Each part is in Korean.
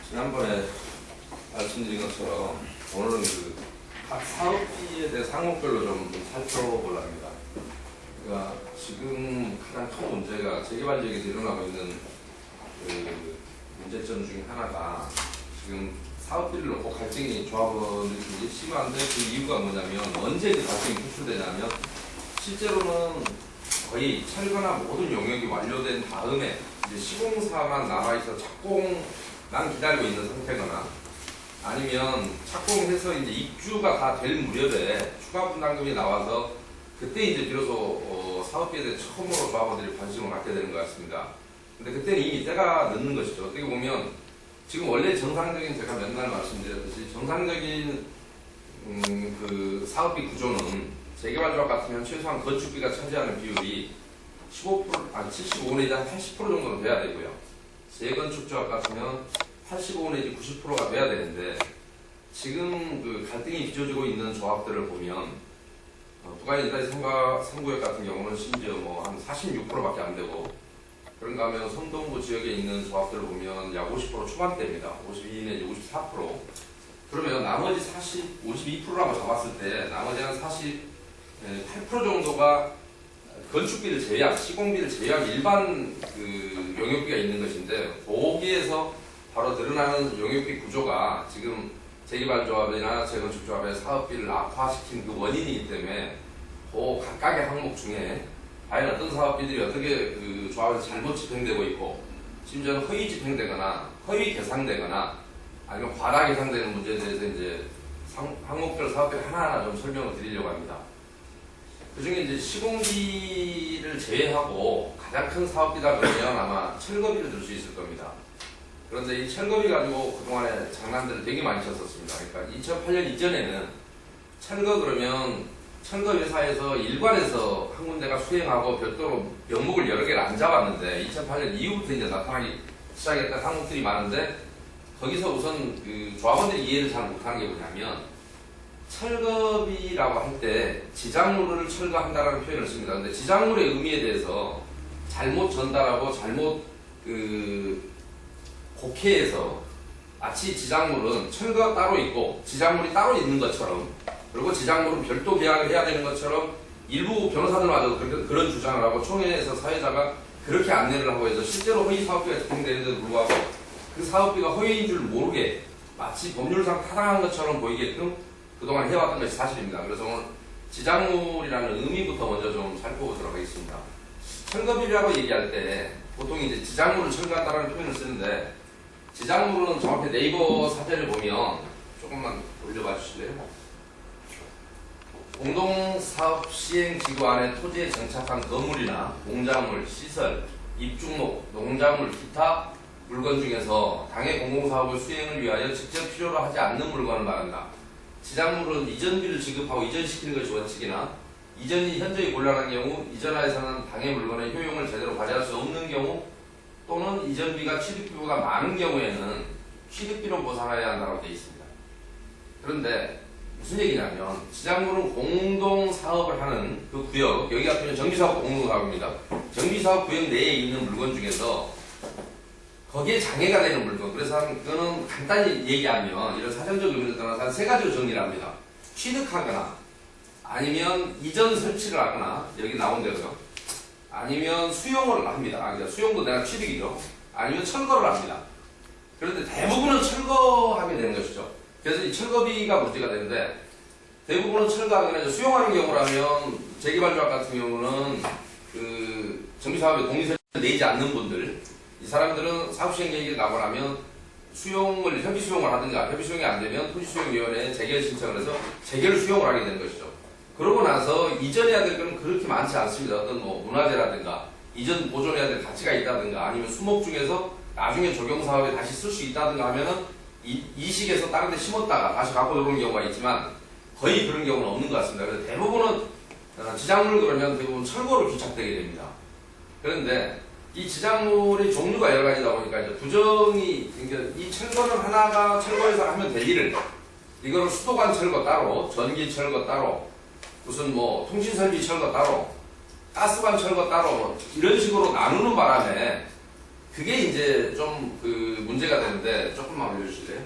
지난번에 말씀드린 것처럼 오늘은 각 사업비에 대해 항목별로 좀 살펴보려 합니다. 그러니까 지금 가장 큰 문제가 재개발 지역에서 일어나고 있는 문제점 중에 하나가 지금 사업비를 놓고 갈등이 조합원들이 굉장히 심한데 그 이유가 뭐냐면 언제 그 갈등이 표출되냐면 실제로는 거의 철거나 모든 용역이 완료된 다음에 이제 시공사만 남아있어 착공만 기다리고 있는 상태거나 아니면 착공해서 이제 입주가 다 될 무렵에 추가 분담금이 나와서 그때 이제 비로소 사업비에 대해 처음으로 조합원들이 관심을 갖게 되는 것 같습니다. 근데 그때는 이미 때가 늦는 것이죠. 어떻게 보면 지금 원래 정상적인 제가 맨날 말씀드렸듯이 정상적인 그 사업비 구조는 재개발 조합 같으면 최소한 건축비가 차지하는 비율이 75 내지 한 80% 정도는 돼야 되고요. 재건축 조합 같으면 85 내지 90%가 돼야 되는데 지금 그 갈등이 빚어지고 있는 조합들을 보면 북한 일단 3구역 같은 경우는 심지어 뭐 한 46%밖에 안 되고 그런가 하면 성동구 지역에 있는 조합들을 보면 약 50% 초반대입니다. 52 내지 54%. 그러면 나머지 52%라고 잡았을 때 나머지 한 48% 정도가 건축비를 제외한, 시공비를 제외한 일반 그 용역비가 있는 것인데 거기에서 바로 늘어나는 용역비 구조가 지금 재개발조합이나 재건축조합의 사업비를 악화시킨 그 원인이기 때문에 그 각각의 항목 중에 과연 어떤 사업비들이 어떻게 그 조합에서 잘못 집행되고 있고 심지어는 허위 집행되거나 허위 계산되거나 아니면 과다 계산되는 문제에 대해서 이제 항목별 사업비를 하나하나 좀 설명을 드리려고 합니다. 그 중에 이제 시공비를 제외하고 가장 큰 사업비다 그러면 아마 철거비를 들 수 있을 겁니다. 그런데 이 철거비 가지고 그동안에 장난들을 되게 많이 쳤었습니다. 그러니까 2008년 이전에는 철거 그러면 철거 회사에서 일관해서 한 군데가 수행하고 별도로 명목을 여러 개를 안 잡았는데 2008년 이후부터 이제 나타나기 시작했던 항목들이 많은데 거기서 우선 그 조합원들이 이해를 잘 못하는 게 뭐냐면 철거비라고 할 때 지작물을 철거한다라는 표현을 씁니다. 근데 지작물의 의미에 대해서 잘못 전달하고 잘못 곡해해서 마치 지작물은 철거가 따로 있고 지작물이 따로 있는 것처럼 그리고 지작물은 별도 계약을 해야 되는 것처럼 일부 변호사들마저도 그런 주장을 하고 총회에서 사회자가 그렇게 안내를 하고 해서 실제로 허위 사업비가 집행되는데도 불구하고 그 사업비가 허위인 줄 모르게 마치 법률상 타당한 것처럼 보이게끔 그동안 해왔던 것이 사실입니다. 그래서 오늘 지작물이라는 의미부터 먼저 좀 살펴보도록 하겠습니다. 철거비라고 얘기할 때 보통 이제 지작물을 철거한다는 표현을 쓰는데 지작물은 정확히 네이버 사전을 보면 조금만 올려봐 주실래요? 공동사업 시행지구 안에 토지에 정착한 건물이나 공작물, 시설, 입주목, 농작물, 기타 물건 중에서 당해 공공사업을 수행을 위하여 직접 필요로 하지 않는 물건을 말한다. 지작물은 이전비를 지급하고 이전시키는 것이 원칙이나 이전이 현저히 곤란한 경우 이전하에서는 당해 물건의 효용을 제대로 발휘할 수 없는 경우 또는 이전비가 취득비보다 많은 경우에는 취득비로 보상해야 한다고 되어 있습니다. 그런데 무슨 얘기냐면 지작물은 공동사업을 하는 그 구역, 여기 같은 경우는 정비사업 공동사업입니다. 정비사업 구역 내에 있는 물건 중에서 거기에 장애가 되는 물건, 그래서 그거는 간단히 얘기하면 이런 사전적 의미를 떠나서 한 3가지로 정리를 합니다. 취득하거나 아니면 이전 설치를 하거나 여기 나온 대로요. 아니면 수용을 합니다. 그러니까 수용도 내가 취득이죠. 아니면 철거를 합니다. 그런데 대부분은 철거하게 되는 것이죠. 그래서 이 철거비가 문제가 되는데 대부분은 철거하거나 수용하는 경우라면 재개발조합 같은 경우는 그 정비사업에 동의서를 내지 않는 분들 이 사람들은 사업시행 계획이 나고 나면 협의 수용을 하든가 협의 수용이 안 되면 토지수용위원회에 재결 신청을 해서 재결 수용을 하게 되는 것이죠. 그러고 나서 이전해야 될 것은 그렇게 많지 않습니다. 어떤 뭐 문화재라든가 이전 보존해야 될 가치가 있다든가 아니면 수목 중에서 나중에 적용사업에 다시 쓸 수 있다든가 하면은 이 시기에서 다른 데 심었다가 다시 갖고 들어오는 경우가 있지만 거의 그런 경우는 없는 것 같습니다. 그래서 대부분은 지작물 그러면 대부분 철거로 귀착되게 됩니다. 그런데 이 지작물의 종류가 여러 가지다 보니까 이제 부정이, 그러니까 이 철거는 하나가 철거해서 하면 될 일을 이거를 수도관 철거 따로, 전기 철거 따로, 무슨 뭐 통신설비 철거 따로, 가스관 철거 따로 이런 식으로 나누는 바람에 그게 이제 좀 그 문제가 되는데 조금만 올려주실래요?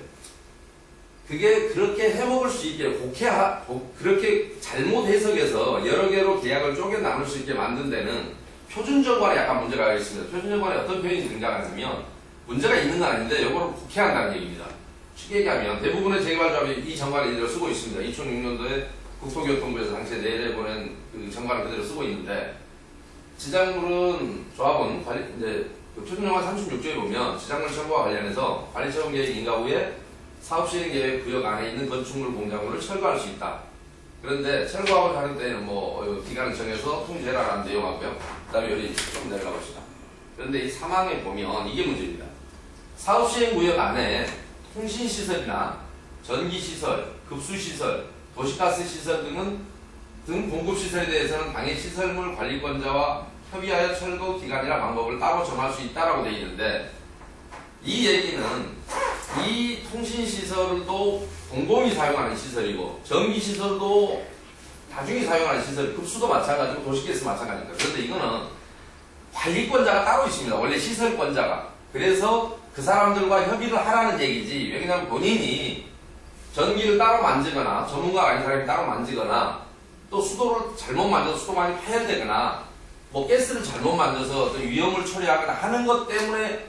그게 그렇게 해먹을 수 있게 그렇게 잘못 해석해서 여러 개로 계약을 쪼개 나눌 수 있게 만든 데는 표준정관에 약간 문제가 있습니다. 표준정관에 어떤 표현이 등장하냐면 문제가 있는 건 아닌데 이거를 국회한다는 얘기입니다. 쉽게 얘기하면 대부분의 재개발조합이 이 정관을 이대로 쓰고 있습니다. 2006년도에 국토교통부에서 당시에 내보낸 그 정관을 그대로 쓰고 있는데 지작물은 조합은 이제 그 표준정관 36조에 보면 지작물 철거와 관련해서 관리처분계획 인가 후에 사업시행계획 구역 안에 있는 건축물 공작물을 철거할 수 있다. 그런데 철거하고 하는 때는 뭐 기간을 정해서 통제라는 내용하고요. 그 다음에 여기 좀 내려가 봅시다. 그런데 이 3항에 보면 이게 문제입니다. 사업시행구역 안에 통신시설이나 전기시설, 급수시설, 도시가스시설 등 공급시설에 대해서는 당해 시설물 관리권자와 협의하여 철거 기간이나 방법을 따로 정할 수 있다라고 되어 있는데 이 얘기는 이 통신시설도 공공이 사용하는 시설이고 전기시설도 다중이 사용하는 시설, 급수도 마찬가지고 도시가스 마찬가지입니다. 그런데 이거는 관리권자가 따로 있습니다. 원래 시설권자가. 그래서 그 사람들과 협의를 하라는 얘기지. 왜냐하면 본인이 전기를 따로 만지거나 전문가가 아닌 사람이 따로 만지거나 또 수도를 잘못 만져서 수도관이 파열되거나 뭐 가스를 잘못 만져서 어떤 위험을 처리하거나 하는 것 때문에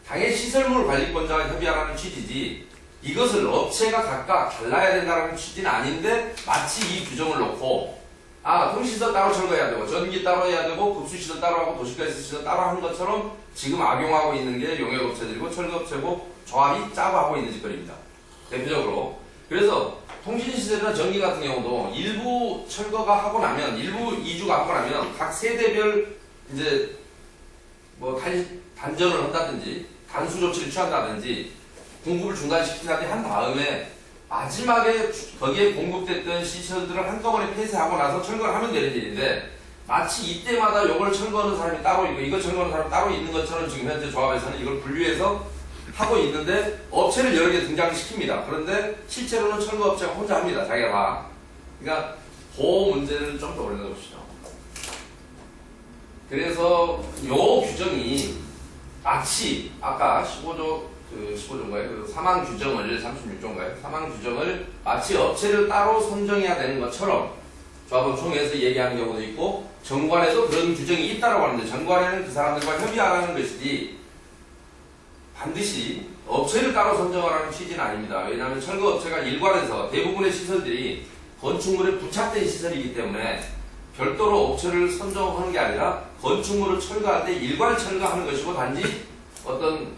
당해 시설물 관리권자가 협의하라는 취지지 이것을 업체가 각각 달라야 된다는 취지는 아닌데 마치 이 규정을 놓고 통시설 따로 철거해야 되고 전기 따로 해야 되고 급수시설 따로 하고 도시가스 시설 따로 하는 것처럼 지금 악용하고 있는 게 용역업체들이고 철거업체고 조합이 짜고 하고 있는 짓거리입니다. 대표적으로. 그래서 통신시설이나 전기 같은 경우도 일부 철거가 하고 나면 일부 이주가 하고 나면 각 세대별 이제 뭐 단전을 한다든지 단수 조치를 취한다든지 공급을 중단시킨다든지 한 다음에 마지막에 거기에 공급됐던 시설들을 한꺼번에 폐쇄하고 나서 철거를 하면 되는 일인데 마치 이때마다 이걸 철거하는 사람이 따로 있고 이걸 철거하는 사람이 따로 있는 것처럼 지금 현재 조합에서는 이걸 분류해서 하고 있는데 업체를 여러 개 등장시킵니다. 그런데 실제로는 철거업체가 혼자 합니다. 자기가 다. 그러니까 그 문제를 좀 더 올려놓읍시다. 그래서 요 규정이 마치 아까 15조인가요? 그 사망 규정을 36조인가요? 사망 규정을 마치 업체를 따로 선정해야 되는 것처럼 조합원 총회에서 얘기하는 경우도 있고 정관에도 그런 규정이 있다라고 하는데 정관에는 그 사람들과 협의하라는 것이지 반드시 업체를 따로 선정하라는 취지는 아닙니다. 왜냐하면 철거업체가 일관해서 대부분의 시설들이 건축물에 부착된 시설이기 때문에 별도로 업체를 선정하는 게 아니라 건축물을 철거할 때 일괄 철거하는 것이고 단지 어떤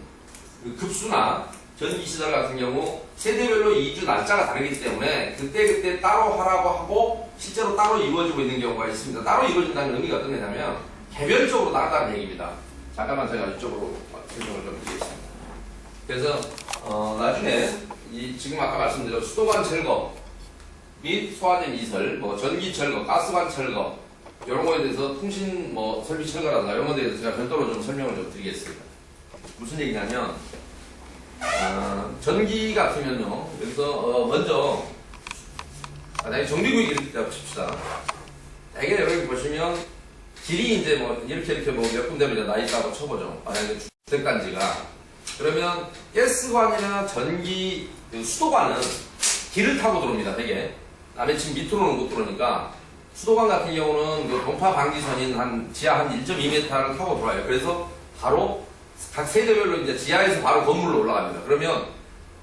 그 급수나 전기시설 같은 경우 세대별로 이주 날짜가 다르기 때문에 그때 따로 하라고 하고 실제로 따로 이루어지고 있는 경우가 있습니다. 따로 이루어진다는 의미가 어떤 거냐면 개별적으로 나갔다는 얘기입니다. 잠깐만 제가 이쪽으로 설명을 좀 드리겠습니다. 그래서 나중에 지금 아까 말씀드린 수도관 철거 및 소화된 이설, 뭐 전기 철거, 가스관 철거 이런 거에 대해서 통신 뭐 설비 철거라든가 이런 거에 대해서 제가 별도로 좀 설명을 좀 드리겠습니다. 무슨 얘기냐면 전기 같으면요 여기서 먼저 만약에 정비구역이 이렇게 있다고 칩시다. 대개 여기 보시면 길이 이제 뭐 이렇게 뭐 몇 군데면 나 있다고 쳐보죠. 만약에 주택단지가 그러면 가스관이나 전기 수도관은 길을 타고 들어옵니다. 되게 남의 집 밑으로는 못 들어오니까 수도관 같은 경우는 그 동파 방지선인 한 지하 한 1.2m를 타고 들어와요. 그래서 바로 각 세대별로 이제 지하에서 바로 건물로 올라갑니다. 그러면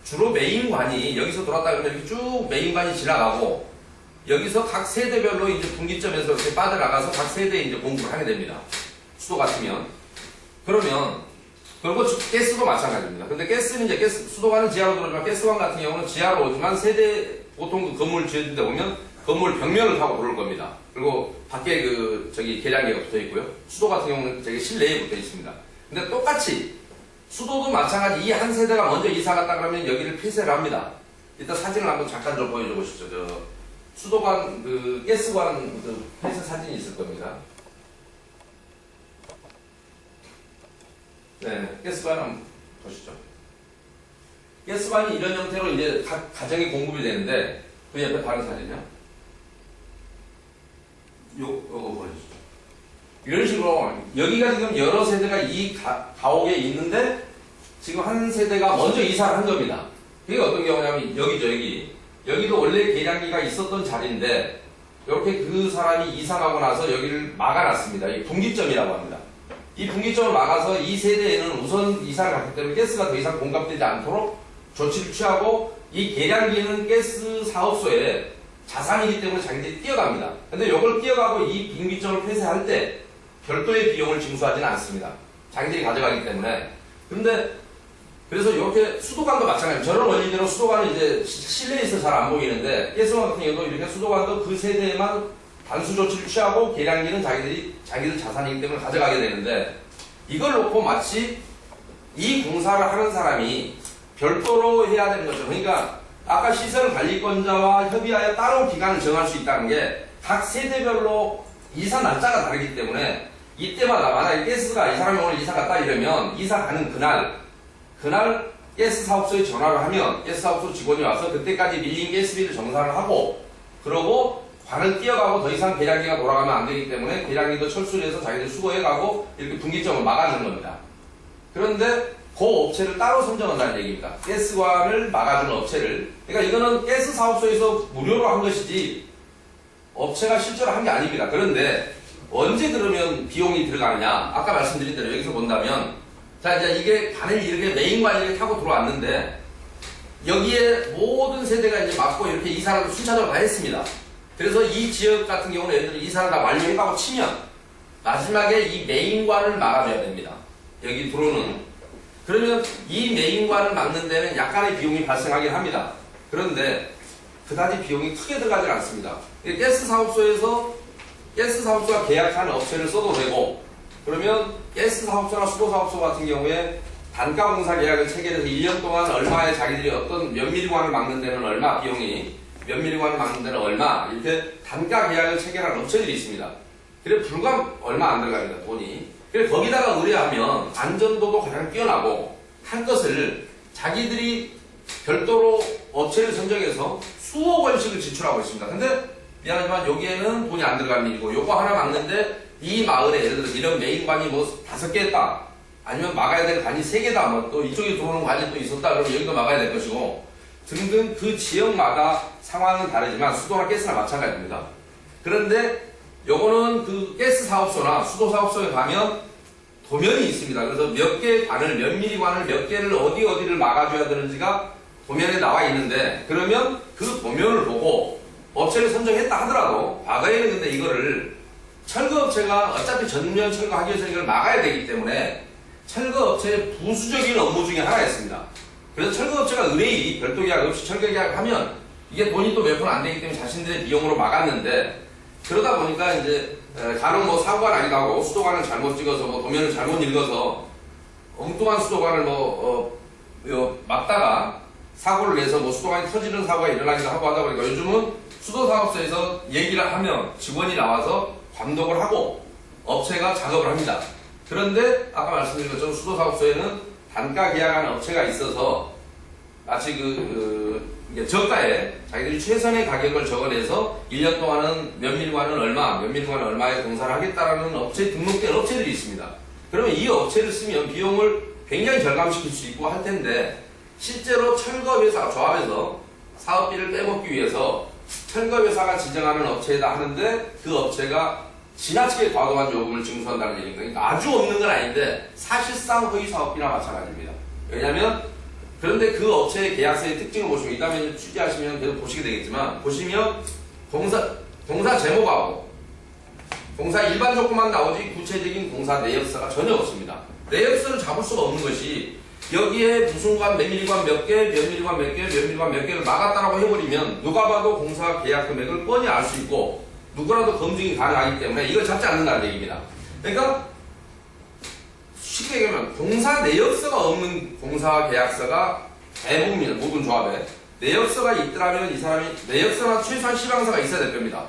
주로 메인관이 여기서 돌았다 그러면 이렇게 쭉 메인관이 지나가고 여기서 각 세대별로 이제 분기점에서 이렇게 빠져나가서 각 세대에 이제 공급을 하게 됩니다. 수도 같으면. 그러면 그리고 가스도 마찬가지입니다. 근데 가스는 이제 수도관은 지하로 들어오지만 가스관 같은 경우는 지하로 오지만 세대 보통 그 건물 지어진 데 보면 건물 벽면을 타고 들어올 겁니다. 그리고 밖에 계량기가 붙어 있고요. 수도 같은 경우는 저기 실내에 붙어 있습니다. 근데 똑같이 수도도 마찬가지 이 한 세대가 먼저 이사 갔다 그러면 여기를 폐쇄를 합니다. 이따 사진을 한번 잠깐 좀 보여줘 보시죠. 수도관 가스관 폐쇄 사진이 있을 겁니다. 네, 가스관 한번 보시죠. 가스관이 이런 형태로 이제 각 가정에 공급이 되는데 그 옆에 다른 사진이요. 요거 보여주시죠. 이런 식으로 여기가 지금 여러 세대가 이 가옥에 있는데 지금 한 세대가 먼저 이사를 한 겁니다. 그게 어떤 경우냐면 여기죠, 여기. 여기도 원래 계량기가 있었던 자리인데 이렇게 그 사람이 이사 가고 나서 여기를 막아놨습니다. 이 분기점이라고 합니다. 이 분기점을 막아서 이 세대에는 우선 이사를 갔기 때문에 가스가 더 이상 공급되지 않도록 조치를 취하고 이 계량기는 가스 사업소에 자산이기 때문에 자기들이 뛰어갑니다. 근데 이걸 뛰어가고 이 분기점을 폐쇄할 때 별도의 비용을 징수하지는 않습니다. 자기들이 가져가기 때문에. 그런데 그래서 이렇게 수도관도 마찬가지입니다. 저런 원리대로 수도관은 이제 실내에 있어 잘 안 보이는데 가스관 같은 경우도 이렇게 수도관도 그 세대에만 단수 조치를 취하고 계량기는 자기들 자산이기 때문에 가져가게 되는데 이걸 놓고 마치 이 공사를 하는 사람이 별도로 해야 되는 거죠. 그러니까 아까 시설관리권자와 협의하여 따로 기간을 정할 수 있다는 게 각 세대별로 이사 날짜가 다르기 때문에 이때마다 만약에 가스가 이 사람이 오늘 이사 갔다 이러면 이사 가는 그날 가스 사업소에 전화를 하면 가스 사업소 직원이 와서 그때까지 밀린 가스비를 정산을 하고 그러고 관을 뛰어가고 더 이상 계량기가 돌아가면 안 되기 때문에 계량기도 철수를 해서 자기들 수거해가고 이렇게 분기점을 막아주는 겁니다. 그런데 그 업체를 따로 선정한다는 얘기입니다. 가스관을 막아주는 업체를. 그러니까 이거는 가스 사업소에서 무료로 한 것이지 업체가 실제로 한 게 아닙니다. 그런데 언제 그러면 비용이 들어가느냐? 아까 말씀드린 대로 여기서 본다면 자 이제 이게 관을 이렇게 메인관을 이렇게 타고 들어왔는데 여기에 모든 세대가 이제 막고 이렇게 이사를 순차적으로 다 했습니다. 그래서 이 지역 같은 경우는 예를 들어 이사를 다 완료해가고 치면 마지막에 이 메인관을 막아줘야 됩니다. 여기 들어오는. 그러면 이 메인관을 막는 데는 약간의 비용이 발생하긴 합니다. 그런데 그다지 비용이 크게 들어가지 않습니다. 가스 사업소가 계약한 업체를 써도 되고 그러면 가스 사업소나 수도 사업소 같은 경우에 단가 공사 계약을 체결해서 1년 동안 얼마에 자기들이 어떤 몇 미리관을 막는 데는 얼마 비용이 몇 미리관을 막는 데는 얼마 이렇게 단가 계약을 체결한 업체들이 있습니다. 그래 불과 얼마 안 들어갑니다. 돈이. 그래 거기다가 의뢰하면 안전도도 가장 뛰어나고 할 것을 자기들이 별도로 업체를 선정해서 수억 원씩을 지출하고 있습니다. 근데 미안하지만 여기에는 돈이 안 들어가는 일이고 요거 하나 막는데 이 마을에 예를 들어 이런 메인관이 뭐 5개 했다 아니면 막아야 될 관이 3개다 뭐 또 이쪽에 들어오는 관이 또 있었다 그러면 여기도 막아야 될 것이고 등등 그 지역마다 상황은 다르지만 수도나 가스나 마찬가지입니다. 그런데 요거는 그 가스 사업소나 수도 사업소에 가면 도면이 있습니다. 그래서 몇 개의 관을 몇 미리관을 몇 개를 어디를 막아줘야 되는지가 도면에 나와 있는데 그러면 그 도면을 보고 업체를 선정했다 하더라도 과거에는 근데 이거를 철거업체가 어차피 전면 철거하기 위해서 이걸 막아야 되기 때문에 철거업체의 부수적인 업무 중에 하나였습니다. 그래서 철거업체가 의뢰이 별도 계약 없이 철거 계약을 하면 이게 돈이 또 몇 푼 안 되기 때문에 자신들의 비용으로 막았는데 그러다 보니까 이제 간혹 뭐 사고가 나기도 하고 수도관을 잘못 찍어서 뭐 도면을 잘못 읽어서 엉뚱한 수도관을 막다가 사고를 내서 뭐 수도관이 터지는 사고가 일어나기도 하고 하다 보니까 요즘은 수도사업소에서 얘기를 하면 직원이 나와서 감독을 하고 업체가 작업을 합니다. 그런데 아까 말씀드린 것처럼 수도사업소에는 단가 계약하는 업체가 있어서 마치 이게 저가에 자기들이 최선의 가격을 적어내서 1년 동안은 몇 밀관은 얼마, 몇 밀관은 얼마에 공사를 하겠다라는 업체 등록된 업체들이 있습니다. 그러면 이 업체를 쓰면 비용을 굉장히 절감시킬 수 있고 할 텐데 실제로 철거회사 조합에서 사업비를 빼먹기 위해서 철거회사가 지정하는 업체에다 하는데 그 업체가 지나치게 과도한 요금을 징수한다는 얘기입니다. 그러니까 아주 없는 건 아닌데 사실상 허위사업비나 마찬가지입니다. 왜냐하면 그런데 그 업체의 계약서의 특징을 보시면 이따면 취재하시면 계속 보시게 되겠지만 보시면 공사 제목하고 공사 일반 조건만 나오지 구체적인 공사 내역서가 전혀 없습니다. 내역서를 잡을 수가 없는 것이 여기에 무슨 관, 몇 밀리관 몇 개, 몇 밀리관 몇 개, 몇 밀리관 몇 개를 막았다라고 해버리면 누가 봐도 공사 계약 금액을 뻔히 알 수 있고 누구라도 검증이 가능하기 때문에 이걸 잡지 않는다는 얘기입니다. 그러니까 쉽게 얘기하면 공사 내역서가 없는 공사 계약서가 대부분입니다. 모든 조합에 내역서가 있더라면 이 사람이 내역서나 최소한 시방서가 있어야 될 겁니다.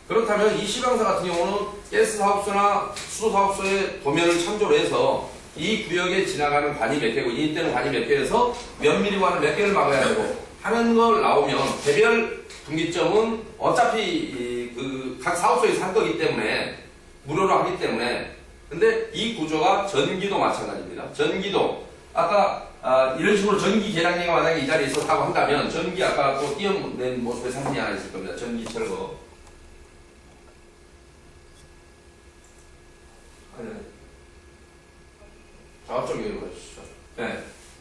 그렇다면 이 시방서 같은 경우는 가스 사업소나 수도 사업소의 도면을 참조로 해서 이 구역에 지나가는 관이 몇 개고 이때는 관이 몇 개여서 몇 미리관을 몇 개를 막아야 되고 하는 걸 나오면 개별 분기점은 어차피 각 사업소에서 한 거기 때문에 무료로 하기 때문에. 근데 이 구조가 전기도 마찬가지입니다. 전기도 아까 이런 식으로 전기 계량기가 만약에 이 자리에 있었다고 한다면 전기 아까 또 띄어낸 모습의 사진이 하나 있을 겁니다. 전기 철거. 작업점 위로 보여주시죠. 네.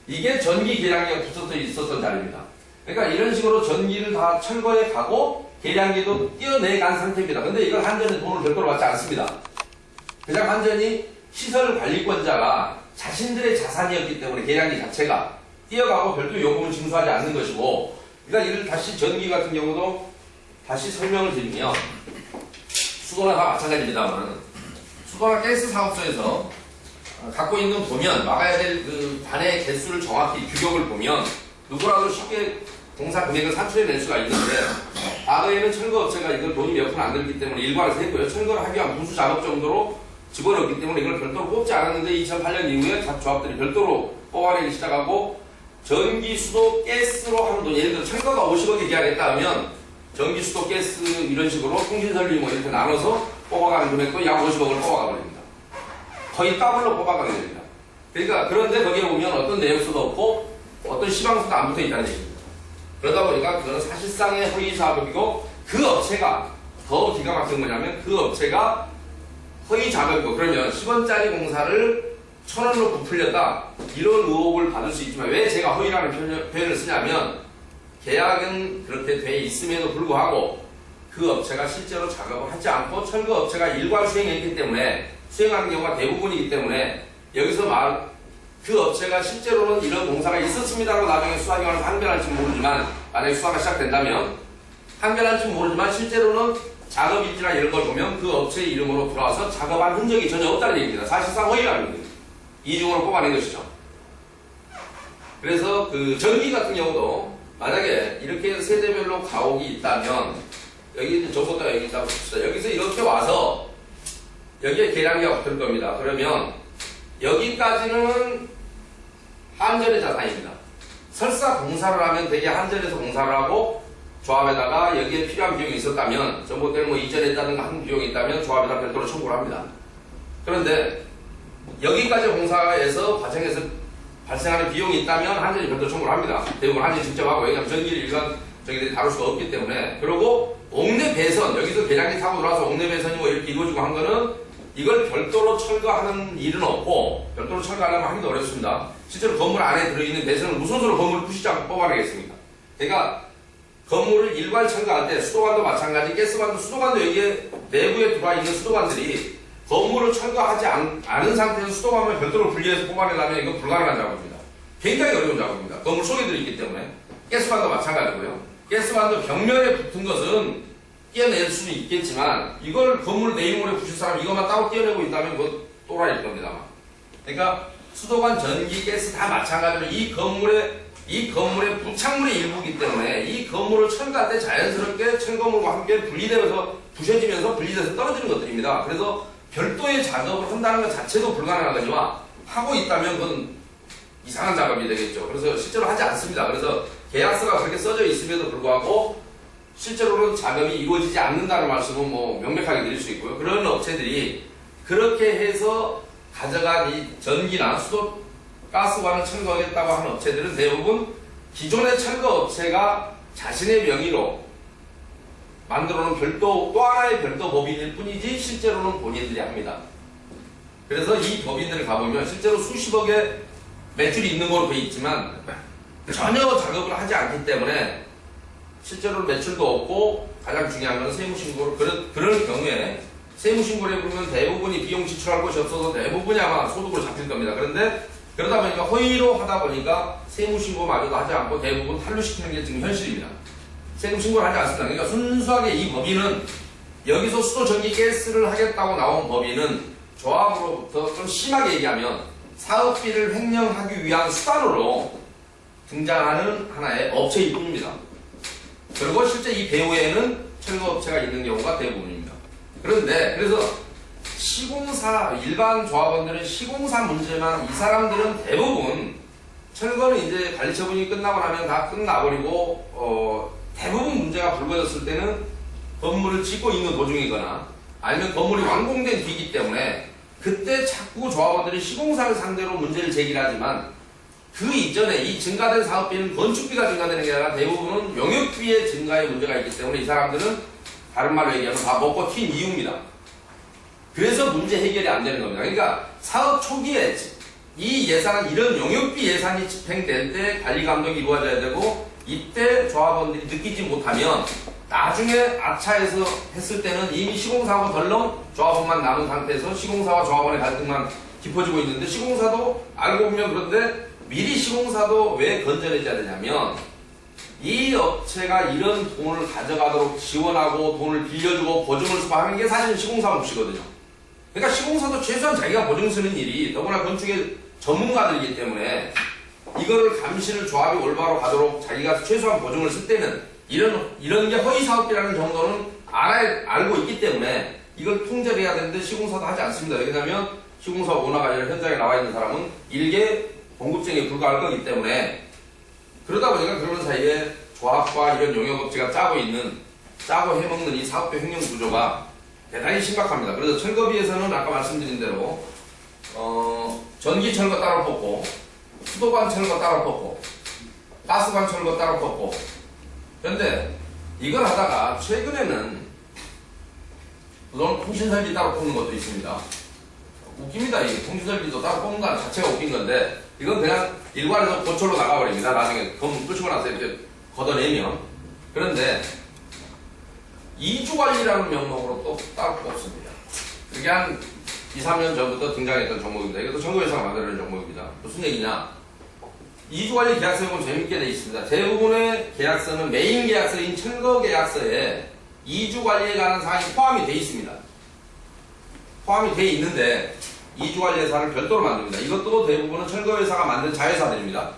이게 전기 계량기가 붙어서 있었던 자리입니다. 그러니까 이런 식으로 전기를 다 철거해 가고 계량기도 띄어내간 상태입니다. 근데 이걸 한전에 돈을 별도로 받지 않습니다. 그냥 한전이 시설 관리권자가 자신들의 자산이었기 때문에 계량기 자체가 띄어가고 별도 요금을 징수하지 않는 것이고, 그러니까 이를 다시 전기 같은 경우도 다시 설명을 드리면 수도나 다 마찬가지입니다만 수도나 가스 사업소에서 갖고 있는 보면 막아야 될 그 관의 개수를 정확히 규격을 보면 누구라도 쉽게 공사 금액을 산출해낼 수가 있는데, 과거에는 철거업체가 이걸 돈이 몇 푼 안 들기 때문에 일괄해서 했고요. 철거를 하기 위한 부수 작업 정도로 집어넣었기 때문에 이걸 별도로 뽑지 않았는데 2008년 이후에 각 조합들이 별도로 뽑아내기 시작하고 전기, 수도, 가스로 하는 돈, 예를 들어 철거가 50억에 계약했다 하면 전기, 수도, 가스 이런 식으로 통신설비 뭐 이렇게 나눠서 뽑아가는 금액도 약 50억을 뽑아가 버립니다. 거의 더블로 뽑아가게 됩니다. 그러니까 그런데 거기에 보면 어떤 내역서도 없고 어떤 시방서도 안 붙어 있다는 얘기입니다. 그러다 보니까 그거는 사실상의 허위 작업이고, 그 업체가 더 기가 막힌 뭐냐면 그 업체가 허위 작업이고, 그러면 10원짜리 공사를 1000원으로 부풀렸다 이런 의혹을 받을 수 있지만, 왜 제가 허위라는 표현을 쓰냐면 계약은 그렇게 돼 있음에도 불구하고 그 업체가 실제로 작업을 하지 않고 철거 업체가 일괄 수행했기 때문에, 수행하는 경우가 대부분이기 때문에 여기서 그 업체가 실제로는 이런 공사가 있었습니다라고 나중에 수사기관은 항변할지 모르지만, 만약에 수사가 시작된다면 항변할지 모르지만 실제로는 작업 일지나 이런 걸 보면 그 업체의 이름으로 들어와서 작업한 흔적이 전혀 없다는 얘기입니다. 사실상 허위라는 얘기입니다. 이중으로 뽑아낸 것이죠. 그래서 그 전기 같은 경우도 만약에 이렇게 세대별로 가옥이 있다면, 여기 저보다 여기 있다 봅시다. 여기서 이렇게 와서 여기에 계량기가 붙을 겁니다. 그러면 여기까지는 한전의 자산입니다. 설사 공사를 하면 되게 한전에서 공사를 하고 조합에다가 여기에 필요한 비용이 있었다면, 전봇대를 뭐 이전했다든가 한 비용이 있다면 조합에다 별도로 청구를 합니다. 그런데 여기까지 공사에서 과정에서 발생하는 비용이 있다면 한전이 별도로 청구를 합니다. 대부분 한전이 직접 하고, 왜냐하면 전기를 일반 저기들이 다룰 수가 없기 때문에. 그리고 옥내 배선, 여기서 계량기 타고 들어와서 옥내 배선이 뭐 이렇게 이루어지고 한 거는 이걸 별도로 철거하는 일은 없고, 별도로 철거하려면 하기도 어렵습니다. 실제로 건물 안에 들어있는 배선을 무슨 수로 건물을 부시지 않고 뽑아내겠습니까? 그러니까 건물을 일괄 철거할 때 수도관도 마찬가지, 가스관도, 수도관도 여기에 내부에 들어와 있는 수도관들이 건물을 철거하지 않은 상태에서 수도관을 별도로 분리해서 뽑아내려면 이건 불가능한 작업입니다. 굉장히 어려운 작업입니다. 건물 속에 들어있기 때문에. 가스관도 마찬가지고요. 가스관도 벽면에 붙은 것은 떼어낼 수는 있겠지만, 이걸 건물 내용물에 붙일 사람 이것만 따로 떼어내고 있다면 그건 또라이일 겁니다. 그러니까 수도관, 전기, 가스 다 마찬가지로 이 건물의 부착물의 일부이기 때문에 이 건물을 철거할 때 자연스럽게 철거물과 함께 분리되면서 부셔지면서 분리돼서 떨어지는 것들입니다. 그래서 별도의 작업을 한다는 것 자체도 불가능한 거지만, 하고 있다면 그건 이상한 작업이 되겠죠. 그래서 실제로 하지 않습니다. 그래서 계약서가 그렇게 써져 있음에도 불구하고 실제로는 작업이 이루어지지 않는다는 말씀은 뭐 명백하게 드릴 수 있고요. 그런 업체들이 그렇게 해서 가져간 이 전기나 수도, 가스관을 철거하겠다고 하는 업체들은 대부분 기존의 철거 업체가 자신의 명의로 만들어 놓은 별도, 또 하나의 별도 법인일 뿐이지 실제로는 본인들이 합니다. 그래서 이 법인들을 가보면 실제로 수십억의 매출이 있는 걸로 돼 있지만 전혀 작업을 하지 않기 때문에 실제로 매출도 없고, 가장 중요한 건 세무신고를, 그런 경우에 세무신고를 해보면 대부분이 비용 지출할 것이 없어서 대부분이 아마 소득으로 잡힐 겁니다. 그런데 그러다 보니까 허위로 하다 보니까 세무신고마저도 하지 않고 대부분 탄류시키는 게 지금 현실입니다. 세무신고를 하지 않습니다. 그러니까 순수하게 이 법인은 여기서 수도, 전기, 가스를 하겠다고 나온 법인은 조합으로부터 좀 심하게 얘기하면 사업비를 횡령하기 위한 수단으로 등장하는 하나의 업체일 뿐입니다. 그리고 실제 이 배후에는 철거업체가 있는 경우가 대부분입니다. 그런데 그래서 시공사, 일반 조합원들은 시공사 문제만, 이 사람들은 대부분 철거는 이제 관리처분이 끝나고 나면 다 끝나버리고 대부분 문제가 불거졌을 때는 건물을 짓고 있는 도중이거나 아니면 건물이 완공된 뒤이기 때문에 그때 자꾸 조합원들이 시공사를 상대로 문제를 제기하지만 그 이전에 이 증가된 사업비는 건축비가 증가되는 게 아니라 대부분은 용역비의 증가에 문제가 있기 때문에 이 사람들은 다른 말로 얘기하면 다 먹고 튄 이유입니다. 그래서 문제 해결이 안 되는 겁니다. 그러니까 사업 초기에 이 예산은 이런 용역비 예산이 집행될 때 관리 감독이 이루어져야 되고 이때 조합원들이 느끼지 못하면 나중에 아차해서 했을 때는 이미 시공사하고 덜렁 조합원만 남은 상태에서 시공사와 조합원의 갈등만 깊어지고 있는데 시공사도 알고 보면 그런데 미리 시공사도 왜 건져내줘야 되냐면 이 업체가 이런 돈을 가져가도록 지원하고 돈을 빌려주고 보증을 수반하는 게 사실 시공사 몫이거든요. 그러니까 시공사도 최소한 자기가 보증 쓰는 일이 더구나 건축의 전문가들이기 때문에 이거를 감시를 조합이 올바로 가도록 자기가 최소한 보증을 쓸 때는 이런 게 허위 사업비라는 정도는 알고 있기 때문에 이걸 통제를 해야 되는데 시공사도 하지 않습니다. 왜냐하면 시공사 오너가 아니라 현장에 나와 있는 사람은 일개 공급증에 불과할 거기 때문에 그러다 보니까 그러는 사이에 조합과 이런 용역업체가 짜고 해먹는 이 사업비 횡령 구조가 대단히 심각합니다. 그래서 철거비에서는 아까 말씀드린 대로 전기 철거 따로 뽑고 수도관 철거 따로 뽑고 가스관 철거 따로 뽑고 그런데 이걸 하다가 최근에는 통신설비 따로 뽑는 것도 있습니다. 웃깁니다. 이 통신설비도 따로 뽑는 거 자체가 웃긴 건데 이건 그냥 일괄해서 고철로 나가버립니다. 나중에 돈 끄시고 나서 이렇게 걷어내면. 그런데 이주관리라는 명목으로 또 따로 뽑습니다. 그게 한 2, 3년 전부터 등장했던 종목입니다. 이것도 정부회사가 만드는 종목입니다. 무슨 얘기냐? 이주관리 계약서는 재밌게 되어 있습니다. 대부분의 계약서는 메인 계약서인 철거 계약서에 이주관리에 관한 사항이 포함이 되어 있습니다. 포함이 되어 있는데 이주관리회사를 별도로 만듭니다. 이것도 대부분은 철거회사가 만든 자회사들입니다.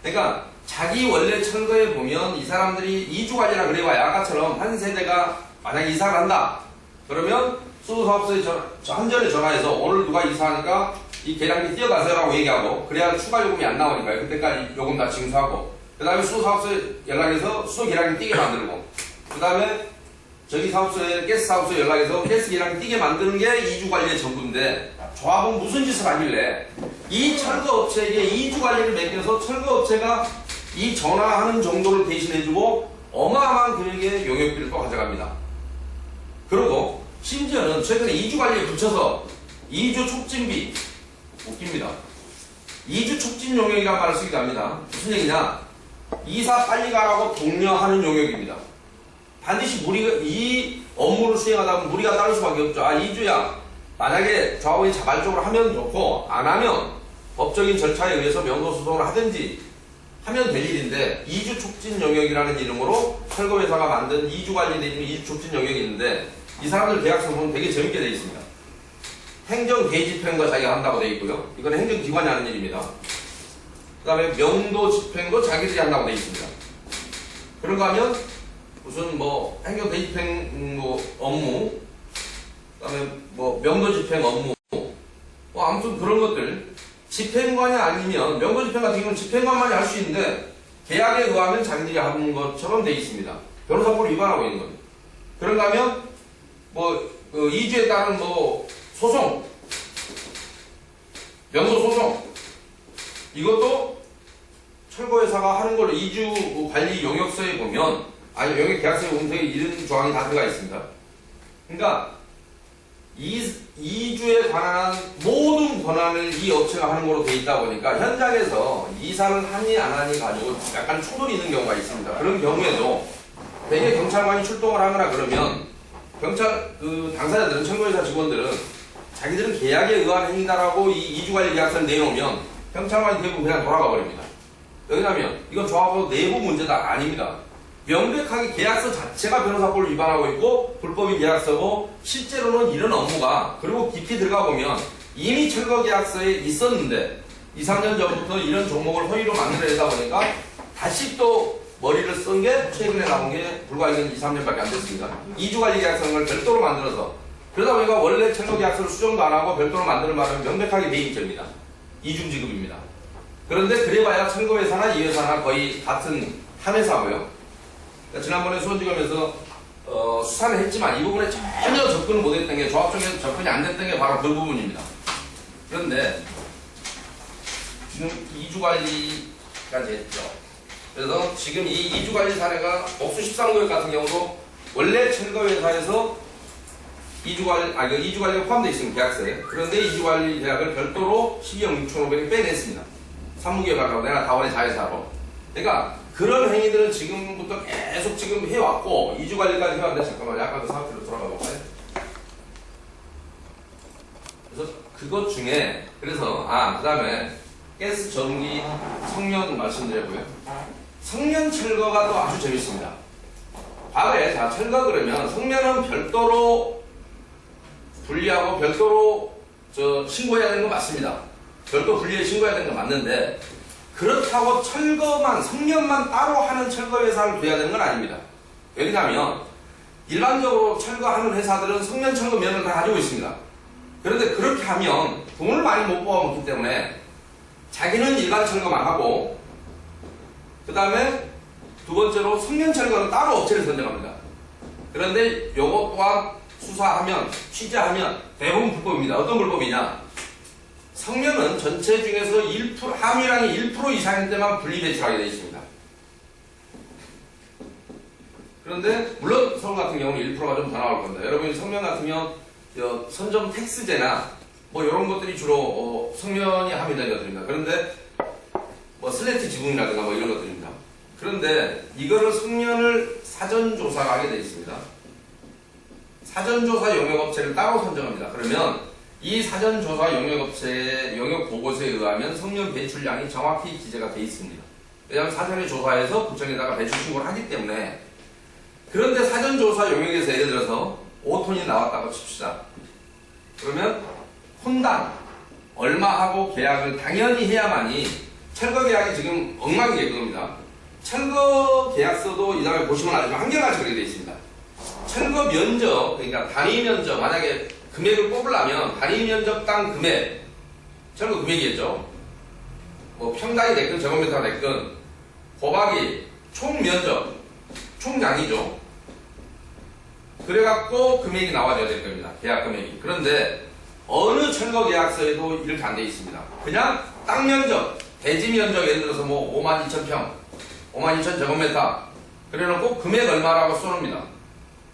그러니까 자기 원래 철거에 보면 이 사람들이 이주관리라 그래봐야 아까처럼 한 세대가 만약에 이사를 한다. 그러면 수사업소에 한전에 전화해서 오늘 누가 이사하니까 이 계량기 띄어가세요라고 얘기하고 그래야 추가 요금이 안 나오니까요. 그때까지 요금 다 징수하고 그 다음에 수사업소에 연락해서 수도 계량기 띄게 만들고 그 다음에 저기 사업소에 가스 사업소에 연락해서 가스 계량기 띄게 만드는 게 이주관리의 전부인데 조합은 무슨 짓을 하길래 이 철거업체에게 이주관리를 맡겨서 철거업체가 이 전화하는 정도를 대신해주고 어마어마한 금액의 용역비를 또 가져갑니다. 그리고 심지어는 최근에 이주관리에 붙여서 이주 촉진비 웃깁니다. 이주 촉진 용역이라는 말을 쓰기도 합니다. 무슨 얘기냐? 이사 빨리 가라고 독려하는 용역입니다. 반드시 이 업무를 수행하다 보면 무리가 따를 수밖에 없죠. 이주야 만약에 조합원이 자발적으로 하면 좋고 안 하면 법적인 절차에 의해서 명도소송을 하든지 하면 될 일인데 이주 촉진 영역이라는 이름으로 철거회사가 만든 이주 관리되어 있는 이주 촉진 영역이 있는데 이 사람들 계약서 보면 되게 재밌게 되어 있습니다. 행정 대집행도 자기가 한다고 되어 있고요. 이건 행정기관이 하는 일입니다. 그 다음에 명도 집행도 자기들이 한다고 되어 있습니다. 그런가 하면 무슨 뭐 행정 대집행 업무 그 다음에 뭐 명도 집행 업무 아무튼 그런 것들 집행관이 아니면 명도 집행 같은 경우는 집행관만이 할 수 있는데 계약에 의하면 자기들이 하는 것처럼 되어 있습니다. 변호사법을 위반하고 있는 겁니다. 그런가 하면 이주에 따른 소송 명도 소송 이것도 철거회사가 하는 걸로 이주 관리 용역서에 보면 용역 계약서에 보면 되게 이런 조항이 다 들어가 있습니다. 그러니까 이주에 관한 모든 권한을 이 업체가 하는 걸로 돼 있다 보니까 현장에서 이사를 하니 안 하니 가지고 약간 충돌이 있는 경우가 있습니다. 그런 경우에도 대개 경찰관이 출동을 하거나 그러면 당사자들은 철거회사 직원들은 자기들은 계약에 의한 행위다라고 이 이주관리 계약서를 내놓으면 경찰관이 대부분 그냥 돌아가 버립니다. 왜냐하면 이건 조합원 내부 문제다 아닙니다. 명백하게 계약서 자체가 변호사법을 위반하고 있고 불법인 계약서고 실제로는 이런 업무가 그리고 깊이 들어가 보면 이미 철거 계약서에 있었는데 2, 3년 전부터 이런 종목을 허위로 만들어내다 보니까 다시 또 머리를 쓴 게 최근에 나온 게 불과 2, 3년밖에 안 됐습니다. 이주관리 계약서를 별도로 만들어서 그러다 보니까 원래 철거 계약서를 수정도 안 하고 별도로 만드는 말은 명백하게 배임죄입니다. 이중지급입니다. 그런데 그래봐야 철거회사나 이 회사나 거의 같은 한 회사고요. 지난번에 수원지검에서 수사를 했지만 이 부분에 전혀 접근을 못했던 게 조합 쪽에서 접근이 안 됐던 게 바로 그 부분입니다. 그런데 지금 2주 관리까지 했죠. 그래서 지금 이 2주 관리 사례가 옥수 13구역 같은 경우도 원래 철거회사에서 2주 관리가 포함되어 있습니다. 계약서에. 그런데 2주 관리 계약을 별도로 12억 6,500에 빼냈습니다. 산무개발하고 내가 다원의 자회사로. 그러니까 그런 행위들은 지금부터 계속 지금 해왔고 2주 관리까지 해왔는데 잠깐만요. 아까 그 사업대로 돌아가 볼까요? 그래서 그것 중에 그래서 그 다음에 가스 전기 성면 말씀드렸고요. 성면 철거가 또 아주 재밌습니다. 과거에 자 철거 그러면 성면은 별도로 분리하고 별도로 신고해야 되는 거 맞습니다. 별도 분리해 신고해야 되는 거 맞는데 그렇다고 철거만 성면만 따로 하는 철거 회사를 둬야 되는 건 아닙니다. 왜냐하면 일반적으로 철거하는 회사들은 성면 철거 면을 다 가지고 있습니다. 그런데 그렇게 하면 돈을 많이 못 뽑아먹기 때문에 자기는 일반 철거만 하고 그 다음에 두 번째로 성면 철거는 따로 업체를 선정합니다. 그런데 요것 또한 수사하면 취재하면 대부분 불법입니다. 어떤 불법이냐? 성면은 전체 중에서 1% 함유량이 1% 이상일 때만 분리 배출하게 되어 있습니다. 그런데 물론 서울 같은 경우는 1%가 좀 더 나올 겁니다. 여러분이 성면 같은 경우 선점 텍스제나 뭐 이런 것들이 주로 성면이 함유된 것들입니다. 그런데 뭐 슬래트 지붕이라든가 뭐 이런 것들입니다. 그런데 이거를 성면을 사전조사를 하게 되어 있습니다. 사전조사 용역업체를 따로 선정합니다. 그러면 이 사전조사 용역업체의 용역보고서에 의하면 성면 배출량이 정확히 기재가 되어 있습니다. 왜냐하면 사전에 조사해서 구청에다가 배출 신고를 하기 때문에. 그런데 사전조사 용역에서 예를 들어서 5톤이 나왔다고 칩시다. 그러면 톤당 얼마 하고 계약을 당연히 해야만이 철거 계약이 지금 엉망이게 그겁니다. 철거 계약서도 이 다음에 보시면 알지만 한결같이 그렇게 되어 있습니다. 철거 면적, 그러니까 단위 면적, 만약에 금액을 뽑으려면 단위 면적당 금액, 철거 금액이겠죠. 뭐 평당이 됐건 제곱미터가 됐건 곱하기 총 면적, 총량이죠. 그래갖고 금액이 나와줘야 될 겁니다. 계약 금액이. 그런데 어느 철거 계약서에도 이렇게 안 돼 있습니다. 그냥 땅 면적, 대지 면적 예를 들어서 뭐 52,000평, 52,000 제곱미터 그래놓고 금액 얼마라고 써놓습니다.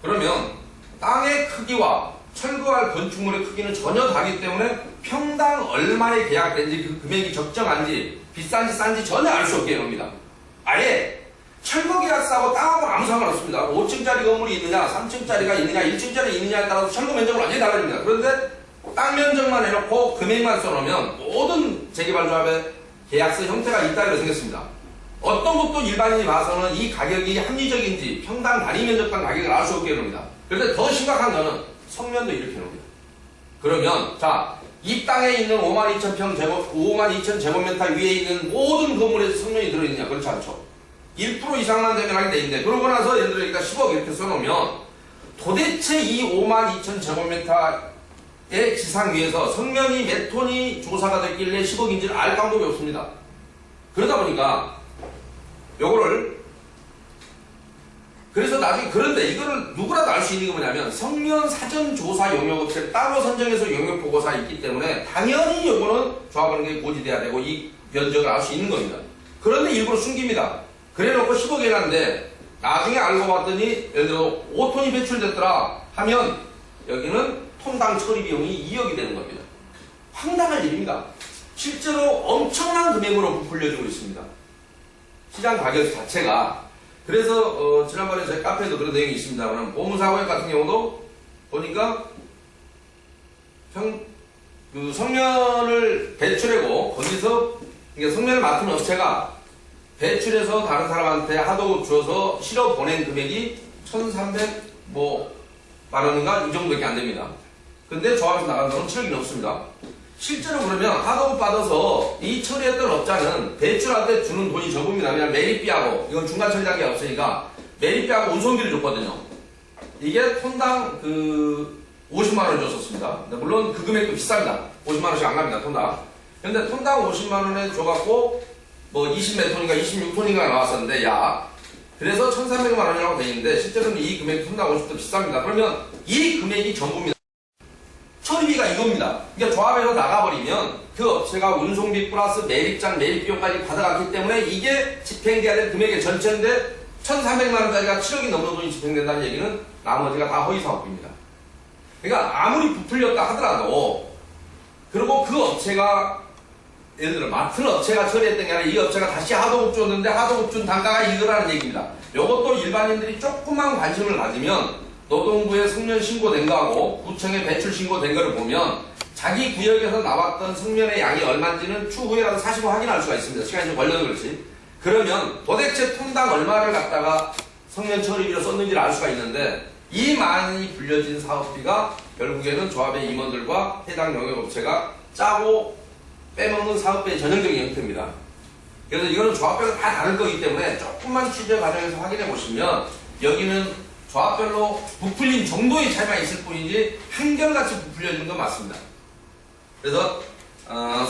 그러면 땅의 크기와 철거할 건축물의 크기는 전혀 다르기 때문에 평당 얼마에 계약된지 그 금액이 적정한지 비싼지 싼지 전혀 알 수 없게 해놓습니다. 아예 철거 계약서하고 땅하고 아무 상관없습니다. 5층짜리 건물이 있느냐 3층짜리가 있느냐 1층짜리 있느냐에 따라서 철거 면적은 완전히 달라집니다. 그런데 땅 면적만 해놓고 금액만 써놓으면 모든 재개발조합의 계약서 형태가 이따위로 생겼습니다. 어떤 것도 일반인이 봐서는 이 가격이 합리적인지 평당 단위 면적당 가격을 알 수 없게 해놓습니다. 그런데 더 심각한 거는 성면도 이렇게 해놓습니다. 그러면 자, 이 땅에 있는 52,000평 제곱, 52,000 제곱미터 위에 있는 모든 건물에서 성면이 들어있느냐? 그렇지 않죠. 1% 이상만 되면 하게 돼 있는데 그러고 나서 예를 들어 여기다 10억 이렇게 써놓으면 도대체 이 52,000 제곱미터의 지상 위에서 성면이 몇 톤이 조사가 됐길래 10억인지를 알 방법이 없습니다. 그러다 보니까 요거를 그래서 나중에 그런데 이거를 누구라도 알 수 있는 게 뭐냐면 성면 사전조사 용역업체를 따로 선정해서 용역보고서가 있기 때문에 당연히 요거는 조합원에게 고지돼야 되고 이 면적을 알 수 있는 겁니다. 그런데 일부러 숨깁니다. 그래놓고 10억 해놨는데 나중에 알고 봤더니 예를 들어 5톤이 배출됐더라 하면 여기는 톤당 처리 비용이 2억이 되는 겁니다. 황당한 일입니다. 실제로 엄청난 금액으로 부풀려지고 있습니다. 시장 가격 자체가. 그래서 지난번에 제 카페에도 그런 내용이 있습니다만 보문사고역 같은 경우도 보니까 그 성면을 배출하고 거기서 성면을 맡은 업체가 배출해서 다른 사람한테 하도 줘서 실어 보낸 금액이 1,300만 원인가 이 정도밖에 안 됩니다. 근데 조합에서 나간 돈은 7억이 넘습니다. 실제로 그러면 하도급 받아서 이 처리했던 업자는 배출할 때 주는 돈이 적습니다. 그냥 매립비하고 이건 중간 처리장이 없으니까 매립비하고 운송비를 줬거든요. 이게 톤당 50만 원 줬었습니다. 물론 그 금액도 비쌉니다. 50만 원씩 안 갑니다. 톤당. 근데 톤당 50만 원에 줘갖고 뭐 20몇 톤인가 26톤인가 나왔었는데 약 그래서 1,300만 원이라고 되어 있는데 실제로는 이 금액이 350도 비쌉니다. 그러면 이 금액이 전부입니다. 처리비가 이겁니다. 그러니까 조합에서 나가버리면 그 업체가 운송비 플러스 매립장, 매립비용까지 받아갔기 때문에 이게 집행돼야 될 금액의 전체인데 1,300만 원짜리가 7억이 넘는 돈이 집행된다는 얘기는 나머지가 다 허위사업비입니다. 그러니까 아무리 부풀렸다 하더라도 그리고 그 업체가 예를 들어 맡은 업체가 처리했던 게 아니라 이 업체가 다시 하도급 줬는데 하도급 준 단가가 이거라는 얘기입니다. 이것도 일반인들이 조금만 관심을 가지면 노동부에 성면 신고된 거하고 구청에 배출 신고된 거를 보면 자기 구역에서 나왔던 성면의 양이 얼마인지는 추후에라도 사실로 확인할 수가 있습니다. 시간이 좀 걸려서 그렇지. 그러면 도대체 톤당 얼마를 갖다가 성면 처리비로 썼는지를 알 수가 있는데 이 많이 불려진 사업비가 결국에는 조합의 임원들과 해당 영역업체가 짜고 빼먹는 사업비의 전형적인 형태입니다. 그래서 이거는 조합별로 다 다를 거기 때문에 조금만 취재 과정에서 확인해 보시면 여기는 조합별로 부풀린 정도의 차이가 있을 뿐이지 한결같이 부풀려진 건 맞습니다. 그래서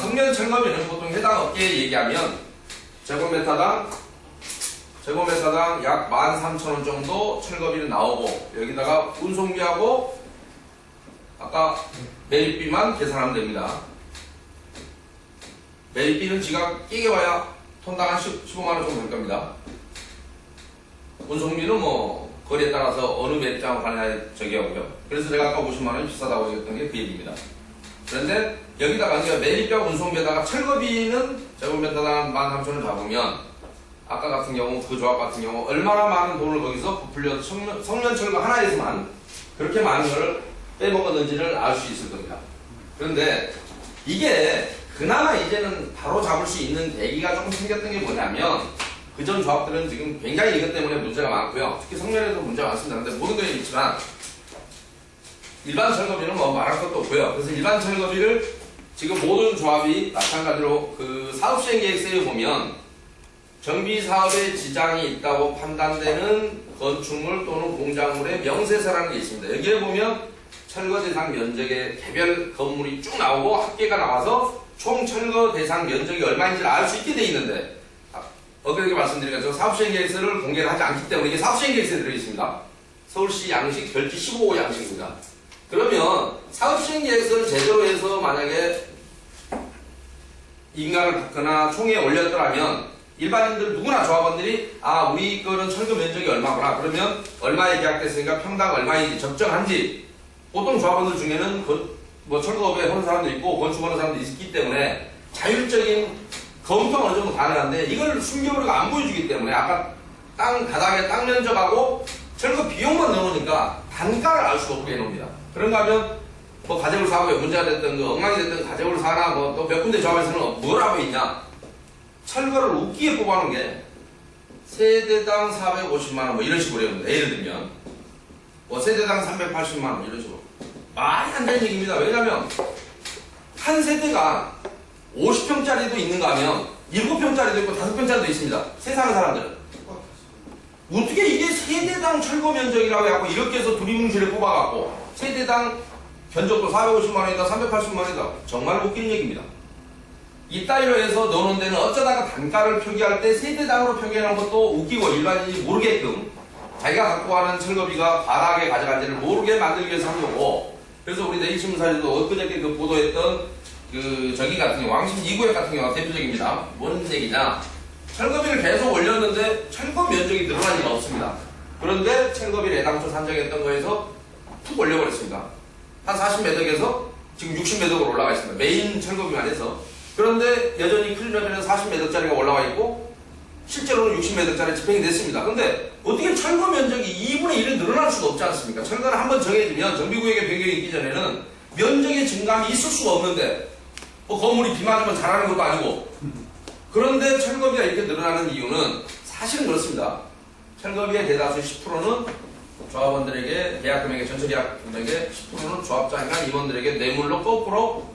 성면 철거비는 보통 해당 업계에 얘기하면 제곱미터당 약 13,000원 정도 철거비는 나오고 여기다가 운송비하고 아까 매립비만 계산하면 됩니다. 매립비는 지가 끼게 와야 톤당 한 15만원 정도 될 겁니다. 운송비는 뭐 거리에 따라서 어느 매립장을 가느냐에 저기 하고요. 그래서 제가 아까 50만원이 비싸다고 했던 게 그 얘기입니다. 그런데 여기다가 매립비와 운송비에다가 철거비는 제곱미터당 13,000원 잡으면 아까 같은 경우 그 조합 같은 경우 얼마나 많은 돈을 거기서 부풀려서 성면 철거 하나에서만 그렇게 많은 걸 빼먹었는지를 알 수 있을 겁니다. 그런데 이게 그나마 이제는 바로 잡을 수 있는 계기가 조금 생겼던 게 뭐냐면 그전 조합들은 지금 굉장히 이것 때문에 문제가 많고요. 특히 성면에도 문제가 많습니다. 근데 모든 것이 있지만 일반 철거비는 뭐 말할 것도 없고요. 그래서 일반 철거비를 지금 모든 조합이 마찬가지로 그 사업시행계획서에 보면 정비 사업에 지장이 있다고 판단되는 건축물 또는 공작물의 명세서라는 게 있습니다. 여기에 보면 철거 대상 면적의 개별 건물이 쭉 나오고 합계가 나와서 총 철거 대상 면적이 얼마인지를 알 수 있게 돼 있는데 어떻게 말씀드리니까 저 사업시행계획서를 공개를 하지 않기 때문에 이게 사업시행계획서에 들어있습니다. 서울시 양식 별지 15호 양식입니다. 그러면 사업시행계획서를 제대로 해서 만약에 인가를 받거나 총회에 올렸더라면 일반인들 누구나 조합원들이 우리 거는 철거 면적이 얼마구나 그러면 얼마에 계약됐으니까 평당 얼마인지 적정한지 보통 조합원들 중에는 뭐 철거업에 하는 사람도 있고 건축하는 사람도 있기 때문에 자율적인 검토가 어느 정도 가능한데 이걸 숨겨버리고 안 보여주기 때문에 아까 바닥에 땅 면적하고 철거 비용만 넣어놓으니까 단가를 알 수가 없게 해놓습니다. 그런가 하면 뭐 가재울 사업에 문제가 됐던 그 엉망이 됐던 가재울 사나 뭐 또 몇 군데 조합에서는 뭘 하고 있냐 철거를 웃기게 뽑아놓은 게 세대당 450만원 뭐 이런 식으로 해요. 예를 들면 뭐 세대당 380만원 이런 식으로 말이 안 되는 얘기입니다. 왜냐면 한 세대가 50평짜리도 있는가 하면 7평짜리도 있고 5평짜리도 있습니다. 세상의 사람들은 어떻게 이게 세대당 철거 면적이라고 해갖고 이렇게 해서 두리뭉실에 뽑아갖고 세대당 견적도 450만원이다 380만원이다 정말 웃기는 얘기입니다. 이따위로 해서 넣어놓은 데는 어쩌다가 단가를 표기할 때 세대당으로 표기하는 것도 웃기고 일반인이 모르게끔 자기가 갖고 가는 철거비가 바닥에 가져간지를 모르게 만들기 위해서 한 거고 그래서 우리 내일신문사에도 엊그저께 그 보도했던 그 저기 같은 경우 왕심 2구역 같은 경우가 대표적입니다. 뭔 얘기냐 철거비를 계속 올렸는데 철거 면적이 늘어난 리가 없습니다. 그런데 철거비를 애당초 산정했던 거에서 툭 올려버렸습니다. 한 40매덕에서 지금 60매덕으로 올라가 있습니다. 메인 철거비만 해서 그런데 여전히 클리너에는 40매덕짜리가 올라와 있고 실제로는 60매덕짜리 집행이 됐습니다. 근데 어떻게 철거 면적이 2분의 1이 늘어날 수가 없지 않습니까? 철거를 한번 정해지면 정비구역의 변경이 있기 전에는 면적의 증감이 있을 수가 없는데 뭐 건물이 비 맞으면 자라는 것도 아니고 그런데 철거비가 이렇게 늘어나는 이유는 사실은 그렇습니다. 철거비의 대다수 10%는 조합원들에게 계약금액의 전체 계약금액의 10%는 조합장이나 임원들에게 뇌물로 거꾸로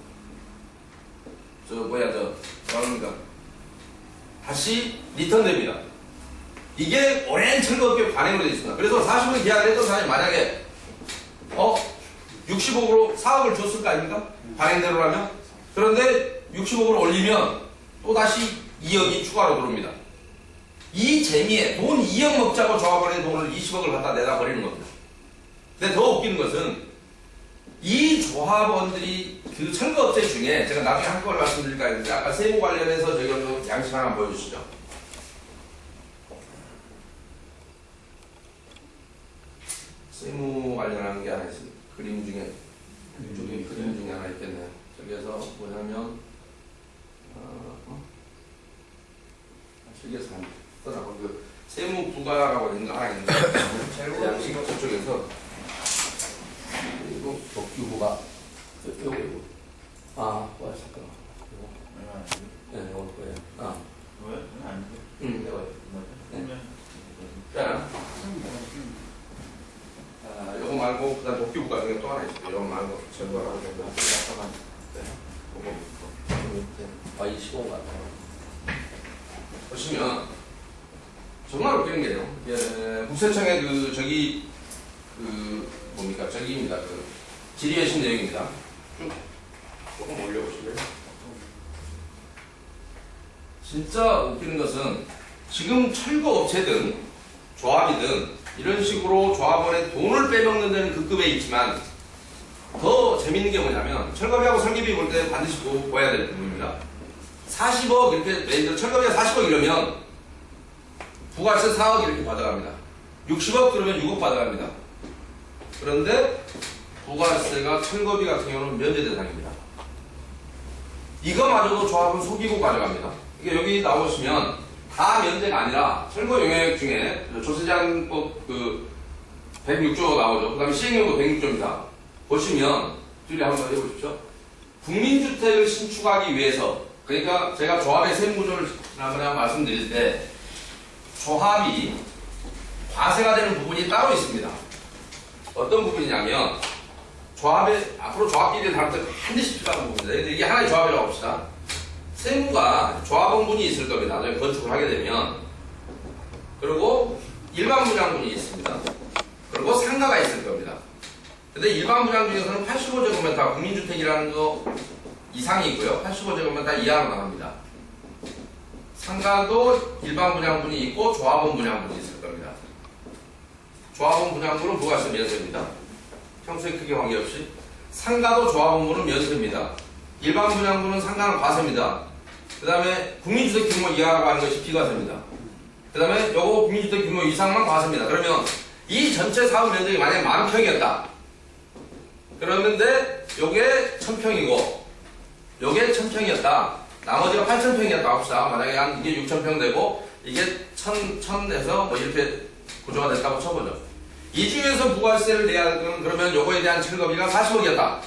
뭐랍니까 다시 리턴됩니다. 이게 오랜 철거업계 관행으로 되어 있습니다. 그래서 40원 계약을 했던 사람이 만약에 60억으로 사업을 줬을 거 아닙니까? 관행대로라면. 그런데 60억으로 올리면 또다시 2억이 추가로 들어옵니다. 이 재미에 돈 2억 먹자고 조합원의 돈을 20억을 갖다 내다 버리는 겁니다. 근데 더 웃기는 것은 이 조합원들이 그 철거업체 중에 제가 나중에 한꺼번에 말씀드릴까 했는데 아까 세무 관련해서 저기 한번 양식 하나 보여주시죠. 세무 관련한 게 하나 있습니다. 그림 중에 이쪽에 그림 중에 하나 있겠네요. 저기에서 뭐냐면 저기에서 하더라고 그 세무 부가라고 있는 거 하나 있는데 양식 저쪽에서 그리고 복규부가 요거 뭐야 잠깐만 이거 네 이거 거예요. 왜? 이거요. 자, 요거 말고 그다음 복규부가 중에 또 하나 있어요. 요거 말고 제거라고 된 거. 잠깐만. 네. 요거 25 같아요. 보시면 정말 웃기는 게요. 예, 국세청의 그 저기 그 뭡니까 저기입니다. 그 질의여신 내용입니다. 쭉 조금 올려보실래요? 진짜 웃기는 것은 지금 철거업체든 조합이든 이런 식으로 조합원의 돈을 빼먹는 데는 그 급에 있지만 더 재밌는 게 뭐냐면 철거비하고 설계비 볼 때 반드시 보아야 될 부분입니다. 40억 이렇게 예를 들어 철거비가 40억 이러면 부가세 4억 이렇게 받아갑니다. 60억 그러면 6억 받아갑니다. 그런데 부가세가 철거비 같은 경우는 면제 대상입니다. 이거마저도 조합은 속이고 가져갑니다. 이게 여기 나오시면 다 면제가 아니라 철거 용역 중에 조세제한법 그 106조 나오죠. 그 다음에 시행령도 106조입니다. 보시면 줄이 한번 해보십시오. 국민주택을 신축하기 위해서 그러니까 제가 조합의 세무구조를 지난번에 말씀드릴 때 조합이 과세가 되는 부분이 따로 있습니다. 어떤 부분이냐면 조합의 앞으로 조합끼리 다룰 때 반드시 필요한 부분인데 이게 하나의 조합이라고 봅시다. 세무가 조합원분이 있을 겁니다. 나중에 건축을 하게 되면 그리고 일반 분양분이 있습니다. 그리고 상가가 있을 겁니다. 근데 일반 분양 중에서는 85제곱미터 국민주택이라는 거 이상이 있고요. 85제곱미터 이하로 나갑니다. 상가도 일반 분양분이 있고 조합원 분양분이 있을 겁니다. 조합원 분양분은 부가세 면세입니다. 평수에 크게 관계없이. 상가도 조합원분은 면세입니다. 일반 분양분은 상가는 과세입니다. 그 다음에 국민주택 규모 이하라고 하는 것이 비과세입니다. 그 다음에 요거 국민주택 규모 이상만 과세입니다. 그러면 이 전체 사업 면적이 만약에 10,000평이었다. 그러는데 요게 1,000평이고 요게 1,000평이었다. 나머지가 8,000평이었다 합시다. 만약에 한 이게 6,000평 되고 이게 1,000에서 뭐 이렇게 구조가 됐다고 쳐보죠. 이 중에서 부가세를 내야 할 거는 그러면 요거에 대한 철거비가 40억이었다.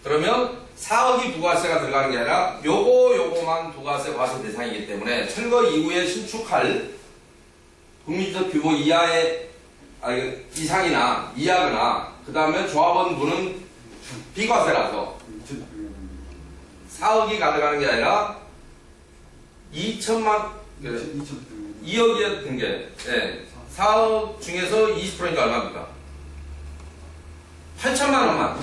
그러면 4억이 부가세가 들어가는 게 아니라 요거만 부가세 과세 대상이기 때문에 철거 이후에 신축할 국민주택 규모 이하의 이상이나 이하거나 그 다음에 조합원분은 비과세라서 4억이 가져가는 게 아니라 2억이었던 게 4억 중에서 20%니까 얼마입니까? 8천만 원만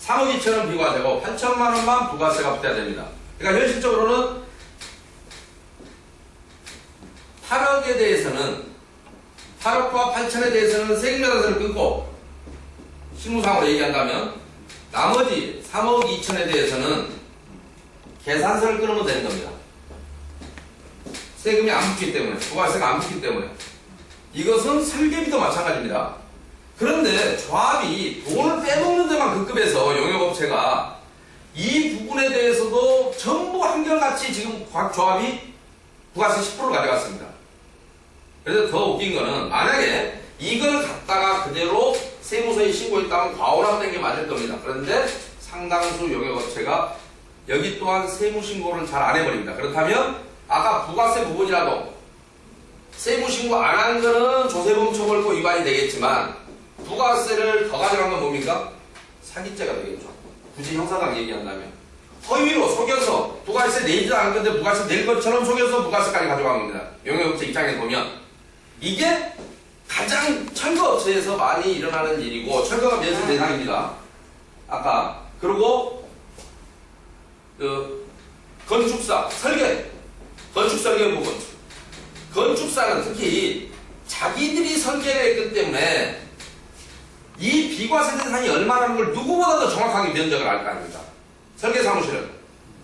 3억 2천원 비과세고 8천만 원만 부가세가 붙어야 됩니다. 그러니까 현실적으로는 8억에 대해서는 8억과 8천에 대해서는 세금여단세를 끊고 실무상으로 얘기한다면 나머지 3억 2천에 대해서는 계산서를 끊으면 되는 겁니다. 세금이 안 붙기 때문에 부가세가 안 붙기 때문에 이것은 설계비도 마찬가지입니다. 그런데 조합이 돈을 빼먹는 데만 급급해서 용역업체가 이 부분에 대해서도 전부 한결같이 지금 각 조합이 부가세 10%를 가져갔습니다. 그래서 더 웃긴 거는 만약에 이걸 갖다가 그대로 세무서에 신고했다면 과오라고 된 게 맞을 겁니다. 그런데 상당수 용역업체가 여기 또한 세무신고를 잘 안 해버립니다. 그렇다면 아까 부가세 부분이라도 세무신고 안 한 거는 조세범 처벌고 위반이 되겠지만 부가세를 더 가져간 건 뭡니까? 사기죄가 되겠죠. 굳이 형사상 얘기한다면 허위로 속여서 부가세 내지도 않은 건데 부가세 낼 것처럼 속여서 부가세까지 가져간 겁니다. 용역업체 입장에서 보면 이게 가장 철거업체에서 많이 일어나는 일이고 철거가 면세 대상입니다. 아까 그리고 그 건축사 설계 건축 설계 부분 건축사는 특히 자기들이 설계를 했기 때문에 이 비과세 대상이 얼마라는 걸 누구보다 더 정확하게 면적을 알 거 아닙니까? 설계 사무실은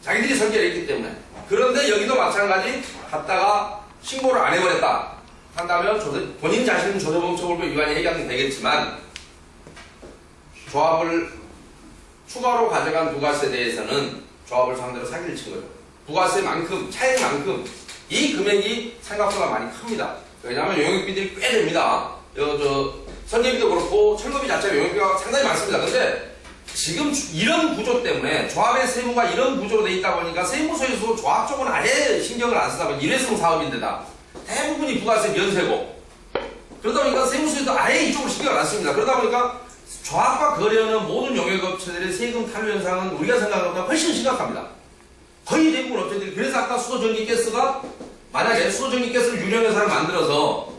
자기들이 설계를 했기 때문에. 그런데 여기도 마찬가지 갖다가 신고를 안 해버렸다 한다면 본인 자신은 조세범처벌법 위반이 해당이 되겠지만 조합을 추가로 가져간 부가세에 대해서는 조합을 상대로 사기를 친 거죠. 부가세만큼 차액만큼 이 금액이 생각보다 많이 큽니다. 왜냐하면 용역비들이 꽤 됩니다. 설계비도 그렇고 철거비 자체 용역비가 상당히 많습니다. 근데 지금 이런 구조 때문에 조합의 세무가 이런 구조로 돼 있다 보니까 세무서에서도 조합 쪽은 아예 신경을 안 쓰다 보니 일회성 사업인데다 대부분이 부가세 면세고 그러다 보니까 세무서에도 아예 이쪽으로 신경을 안 씁니다. 그러다 보니까 조합과 거래하는 모든 용역업체들의 세금 탈루 현상은 우리가 생각하는 것보다 훨씬 심각합니다. 거의 대부분 업체들이. 그래서 아까 수도전기가스가 만약에 수도전기가스를 유령 회사를 만들어서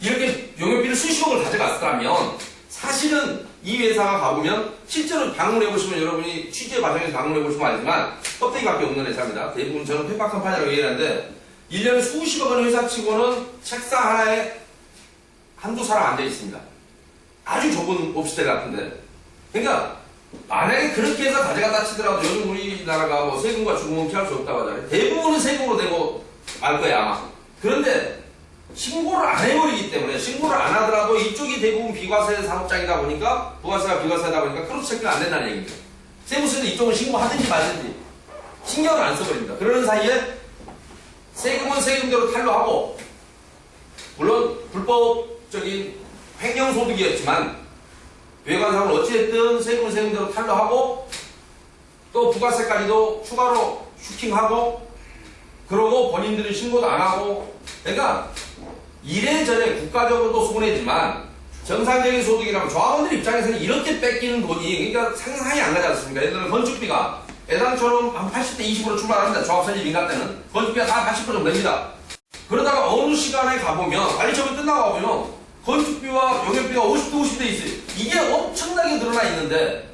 이렇게 용역비를 수십억을 가져갔다면 사실은 이 회사가 가보면 실제로 방문해보시면 여러분이 취재 과정에서 방문해보시면 알지만 껍데기밖에 없는 회사입니다. 대부분 저는 팽박한 판이라고 얘기하는데 1년에 수십억 원 회사치고는 책상 하나에 한두 사람 앉아 있습니다. 아주 좁은 오피스텔 같은데. 그러니까 만약에 그렇게 해서 가져갔다 치더라도 요즘 우리나라가 뭐 세금과 죽음은 피할 수 없다고 하잖아요. 대부분은 세금으로 되고 말 거야 아마. 그런데 신고를 안 해버리기 때문에 신고를 안 하더라도 이쪽이 대부분 비과세 사업장이다 보니까 부가세가 비과세다 보니까 크로스 체크가 안 된다는 얘기입니다. 세무서는 이쪽은 신고하든지 말든지 신경을 안 써버립니다. 그러는 사이에 세금은 세금대로 탈루하고 물론 불법적인 횡령소득이었지만 외관상으로 어찌됐든 세금은 세금대로 탈루하고 또 부가세까지도 추가로 슈팅하고 그러고 본인들은 신고도 안 하고 그러니까 이래저래 국가적으로도 손해지만 정상적인 소득이라면 조합원들 입장에서는 이렇게 뺏기는 돈이 그러니까 상상이 안 가지 않습니까? 예를 들면 건축비가 예상처럼 한 80대 20으로 출발합니다. 조합 설립 인가 때는 건축비가 다 80% 정도 냅니다. 그러다가 어느 시간에 가보면 관리처분 끝나고 가보면 건축비와 용역비가 50대 50대 있어요. 이게 엄청나게 늘어나 있는데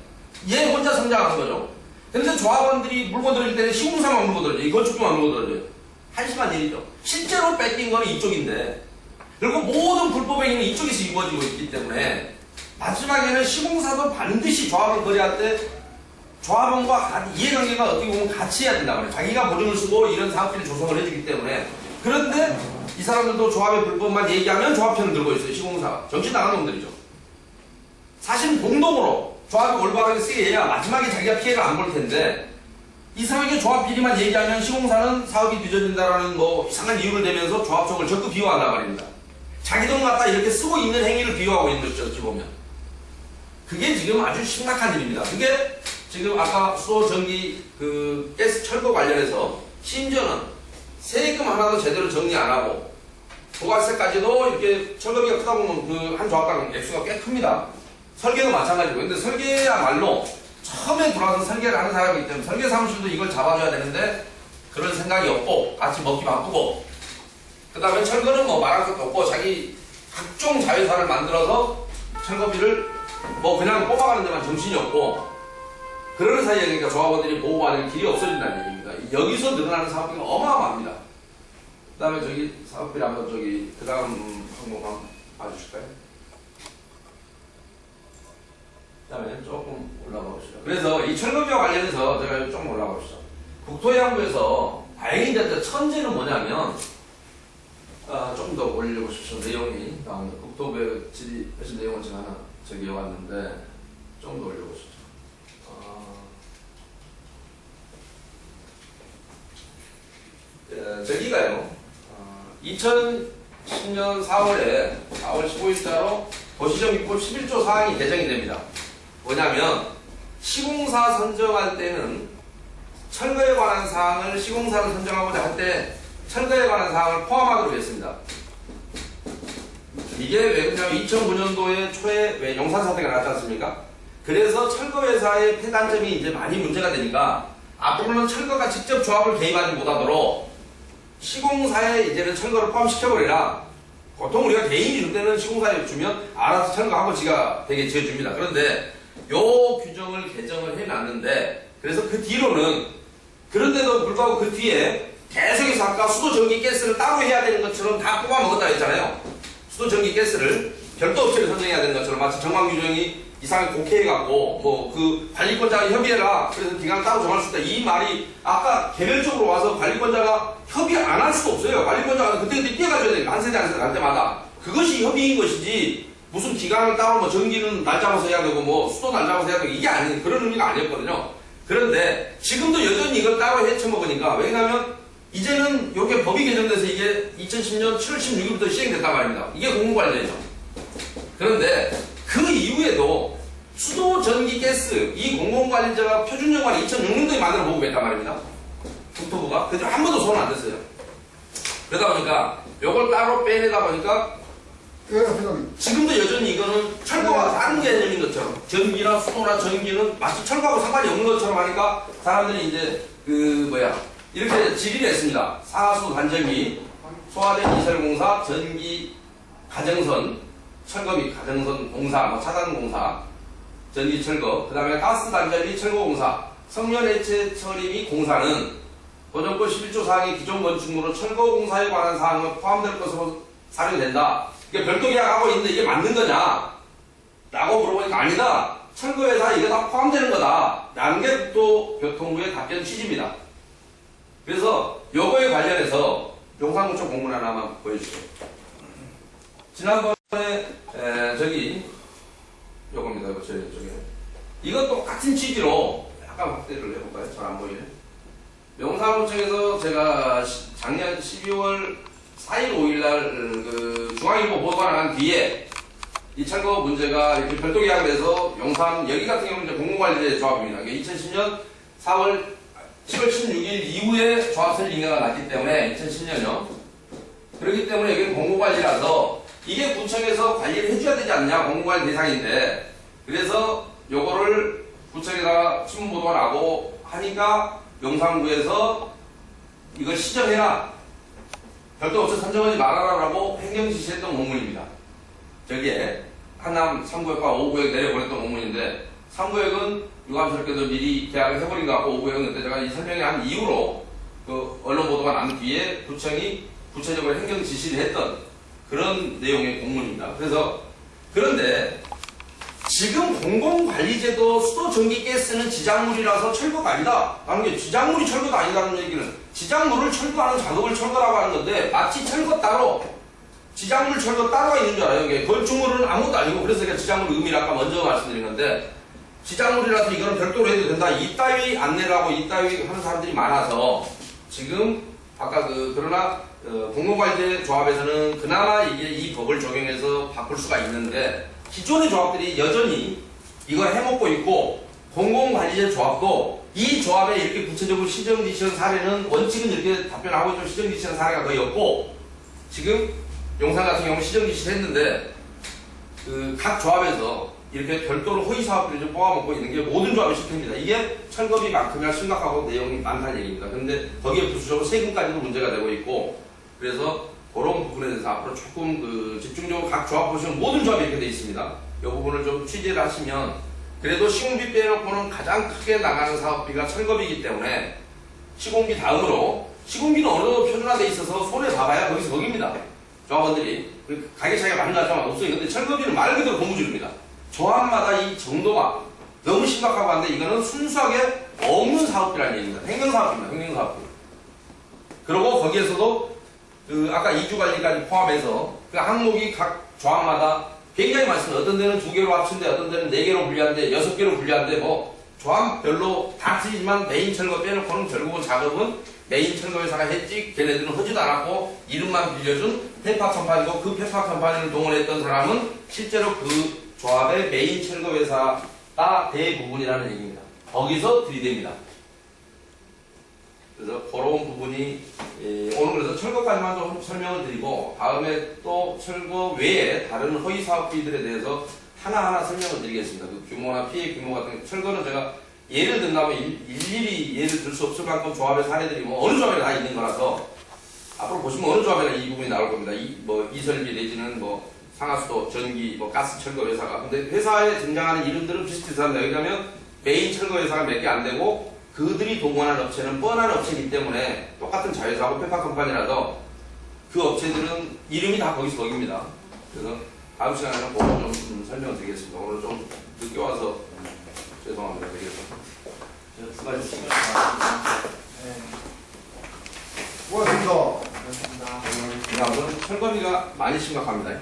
얘 혼자 성장하는 거죠. 근데 조합원들이 물건 들어줄 때는 시공사만 물건 들어줘요. 이 건축비만 물건 들어줘요. 한심한 일이죠. 실제로 뺏긴 거는 이쪽인데 그리고 모든 불법 행위는 이쪽에서 이루어지고 있기 때문에 마지막에는 시공사도 반드시 조합을 거래할 때 조합원과 이해관계가 어떻게 보면 같이 해야 된다고 해요. 자기가 보증을 쓰고 이런 사업들이 조성을 해주기 때문에. 그런데 이 사람들도 조합의 불법만 얘기하면 조합편을 들고 있어요. 시공사가. 정신 나간 놈들이죠. 사실 공동으로 조합이 올바르게 쓰게 해야 마지막에 자기가 피해를 안 볼 텐데 이상하게 조합 비리만 얘기하면 시공사는 사업이 늦어진다라는 뭐 이상한 이유를 대면서 조합 쪽을 적극 비호한단 말입니다. 자기 돈 갖다 이렇게 쓰고 있는 행위를 비호하고 있는 거죠. 어찌 보면. 그게 지금 아주 심각한 일입니다. 그게 지금 아까 수도, 전기, 가스, 철거 관련해서 심지어는 세금 하나도 제대로 정리 안 하고 부가세까지도 이렇게 철거비가 크다 보면 한 조합당 액수가 꽤 큽니다. 설계도 마찬가지고. 근데 설계야말로 처음에 들어와서 설계를 하는 사람이기 때문에 설계 사무실도 이걸 잡아줘야 되는데 그런 생각이 없고 같이 먹기 바쁘고 그 다음에 철거는 뭐 말할 것도 없고 자기 각종 자회사를 만들어서 철거비를 뭐 그냥 뽑아가는 데만 정신이 없고 그러는 사이에 그러니까 조합원들이 보호받을 길이 없어진다는 얘기입니다. 여기서 늘어나는 사업비가 어마어마합니다. 그 다음에 저기 사업비를 한번 그 다음 항목 한번 봐주실까요? 그 다음에 조금 올라가 봅시다. 그래서 이 철거비와 관련해서 제가 좀 올라가 봅시다. 국토해양부에서 다행히 이제 천재는 뭐냐면 조금 더 올려보십시오. 내용이 나오는 국토부 질의하신 내용은 제가 하나 적어왔는데 좀 더 올려보십시오. 저기가요. 2010년 4월 15일자로 도시정비법 11조 사항이 개정이 됩니다. 뭐냐면 시공사 선정할 때는 철거에 관한 사항을 시공사를 선정하고자 할 때 철거에 관한 사항을 포함하기로 했습니다. 이게 왜 그러냐면 2009년도에 초에 왜 용산 사태가 났지 않습니까? 그래서 철거회사의 폐단점이 이제 많이 문제가 되니까 앞으로는 철거가 직접 조합을 개입하지 못하도록 시공사에 이제는 철거를 포함시켜버리라. 보통 우리가 개인이 줄 때는 시공사에 주면 알아서 철거하고 지가 되게 지어줍니다. 그런데 요 규정을 개정을 해놨는데 그래서 그 뒤로는 그런데도 불구하고 그 뒤에 계속해서 아까 수도, 전기, 가스를 따로 해야 되는 것처럼 다 뽑아 먹었다 했잖아요. 수도, 전기, 가스를 별도 업체를 선정해야 되는 것처럼 마치 정광규정이 이상하게 곡해해갖고 뭐 그 관리권자가 협의해라. 그래서 기간을 따로 정할 수 있다. 이 말이 아까 개별적으로 와서 관리권자가 협의 안 할 수도 없어요. 관리권자가 그때그때 뛰어가줘야 되니까 한 세대 한 세대 갈 때마다 그것이 협의인 것이지 무슨 기간을 따로 뭐 전기는 날 잡아서 해야 되고 뭐 수도 날 잡아서 해야 되고 이게 아닌 그런 의미가 아니었거든요. 그런데 지금도 여전히 이걸 따로 헤쳐먹으니까 왜냐하면 이제는 이게 법이 개정돼서 이게 2010년 7월 16일부터 시행됐단 말입니다. 이게 공공관리제죠. 그런데 그 이후에도 수도, 전기, 가스 이 공공관리제가 표준정관이 2006년도에 만들어 보고했단 말입니다. 국토부가. 그때 한 번도 손 안 댔어요. 그러다 보니까 이걸 따로 빼내다 보니까 지금도 여전히 이거는 철거와 다른 개념인 것처럼 전기나 수도나 전기는 마치 철거하고 상관이 없는 것처럼 하니까 사람들이 이제 이렇게 질의를 했습니다. 상하수 단전기, 소화된 이설공사, 전기 가정선, 철거 및 가정선 공사, 뭐 차단 공사, 전기 철거, 그 다음에 가스 단전기 철거 공사, 성면 해체 처리 및 공사는 도정법 11조 사항의 기존 건축물은 철거 공사에 관한 사항은 포함될 것으로 사료된다. 이게 별도 계약하고 있는데 이게 맞는 거냐? 라고 물어보니까 아니다. 철거회사 이게 다 포함되는 거다. 라는 게 국토교통부의 답변 취지입니다. 그래서 요거에 관련해서 용산구청 공문 하나만 보여주세요. 지난번에 요겁니다. 저기 이것도 같은 취지로 약간 확대를 해볼까요? 잘 안 보이네. 용산구청에서 제가 작년 12월 4일, 5일날 그 중앙일보 보도가 나간 뒤에 이 철거 문제가 이렇게 별도 계약돼서 용산 여기 같은 경우는 이제 공공관리제 조합입니다. 2010년 7월 16일 이후에 조합설 인가가 났기 때문에 2010년요. 그렇기 때문에 여기는 공공관리라서 이게 구청에서 관리를 해줘야 되지 않냐, 공공관리 대상인데. 그래서 요거를 구청에다가 신문보도가 나고 하니까 용산구에서 이걸 시정해라, 별도 업체 선정하지 말아라라고 행정지시했던 공문입니다. 저기에 한남 3구역과 5구역 내려보냈던 공문인데 3구역은 유감스럽게도 미리 계약을 해버린 것 같고 5구역은 그때 제가 이 설명을 한 이후로 그 언론 보도가 난 뒤에 구청이 구체적으로 행정지시를 했던 그런 내용의 공문입니다. 그런데 지금 공공관리제도 수도, 전기, 가스는 지작물이라서 철거가 아니다 라는 게, 지작물이 철거가 아니라는 얘기는 지작물을 철거하는 작업을 철거라고 하는 건데 마치 철거 따로, 지작물 철거 따로가 있는 줄 알아요. 이게 건축물은 아무것도 아니고, 그래서 제가 지작물 의미를 아까 먼저 말씀드린 건데 지작물이라서 이거는 별도로 해도 된다, 이따위 안내를 하고 이따위 하는 사람들이 많아서 지금 아까 그러나 공공관리제 조합에서는 그나마 이게 이 법을 적용해서 바꿀 수가 있는데 기존의 조합들이 여전히 이걸 해먹고 있고, 공공관리제 조합도 이 조합에 이렇게 구체적으로 시정지시한 사례는 원칙은 이렇게 답변하고 좀 시정지시한 사례가 거의 없고, 지금 용산 같은 경우는 시정지시를 했는데 각 조합에서 이렇게 별도로 허위사업들을 좀 뽑아먹고 있는 게 모든 조합이 실패입니다. 이게 철거비만큼이나 심각하고 내용이 많다는 얘기입니다. 그런데 거기에 부수적으로 세금까지도 문제가 되고 있고, 그래서 그런 부분에 대해서 앞으로 조금 집중적으로 각 조합 보시면 모든 조합이 이렇게 돼 있습니다. 이 부분을 좀 취재를 하시면, 그래도 시공비 빼놓고는 가장 크게 나가는 사업비가 철거비이기 때문에 시공비 다음으로, 시공비는 어느 정도 표준화돼 있어서 손에 봐봐야 거기서 거기입니다. 조합원들이 가격 차이가 많은 것 같지만 없어요. 근데 철거비는 말 그대로 고무줄입니다. 조합마다 이 정도가 너무 심각하고 한데 이거는 순수하게 없는 사업비라는 얘기입니다. 행정사업비입니다. 행정사업비. 그리고 거기에서도 아까 이주관리까지 포함해서 그 항목이 각 조합마다 굉장히 많습니다. 어떤 데는 2개로 합친데, 어떤 데는 4개로 분리한데, 6개로 분리한데, 뭐 조합별로 다 틀리지만 메인 철거 빼놓고는 결국은 작업은 메인 철거 회사가 했지, 걔네들은 하지도 않았고 이름만 빌려준 페파 컴파니고, 그 페파 컴파니를 동원했던 사람은 실제로 그 조합의 메인 철거 회사가 대부분이라는 얘기입니다. 거기서 들이댑니다. 그래서 그런 부분이 오늘 그래서 철거까지만 좀 설명을 드리고, 다음에 또 철거 외에 다른 허위 사업비들에 대해서 하나하나 설명을 드리겠습니다. 그 규모나 피해 규모 같은, 철거는 제가 예를 든다면 일일이 예를 들 수 없을 만큼 조합의 사례들이 뭐 어느 조합에 다 있는 거라서 앞으로 보시면 어느 조합에나 이 부분이 나올 겁니다. 이설비 내지는 뭐 상하수도, 전기, 뭐 가스 철거 회사가. 근데 회사에 등장하는 이름들은 비슷비슷합니다. 왜냐하면 메인 철거 회사가 몇 개 안 되고 그들이 동원한 업체는 뻔한 업체이기 때문에 똑같은 자회사하고 페파 컴퍼니라도 그 업체들은 이름이 다 거기입니다. 그래서 다음 시간에는 그거 좀 설명을 드리겠습니다. 오늘 좀 늦게 와서 죄송합니다. 수고하셨습니다. 네. 수고하셨습니다. 고맙습니다. 다음은 철거비가 많이 심각합니다.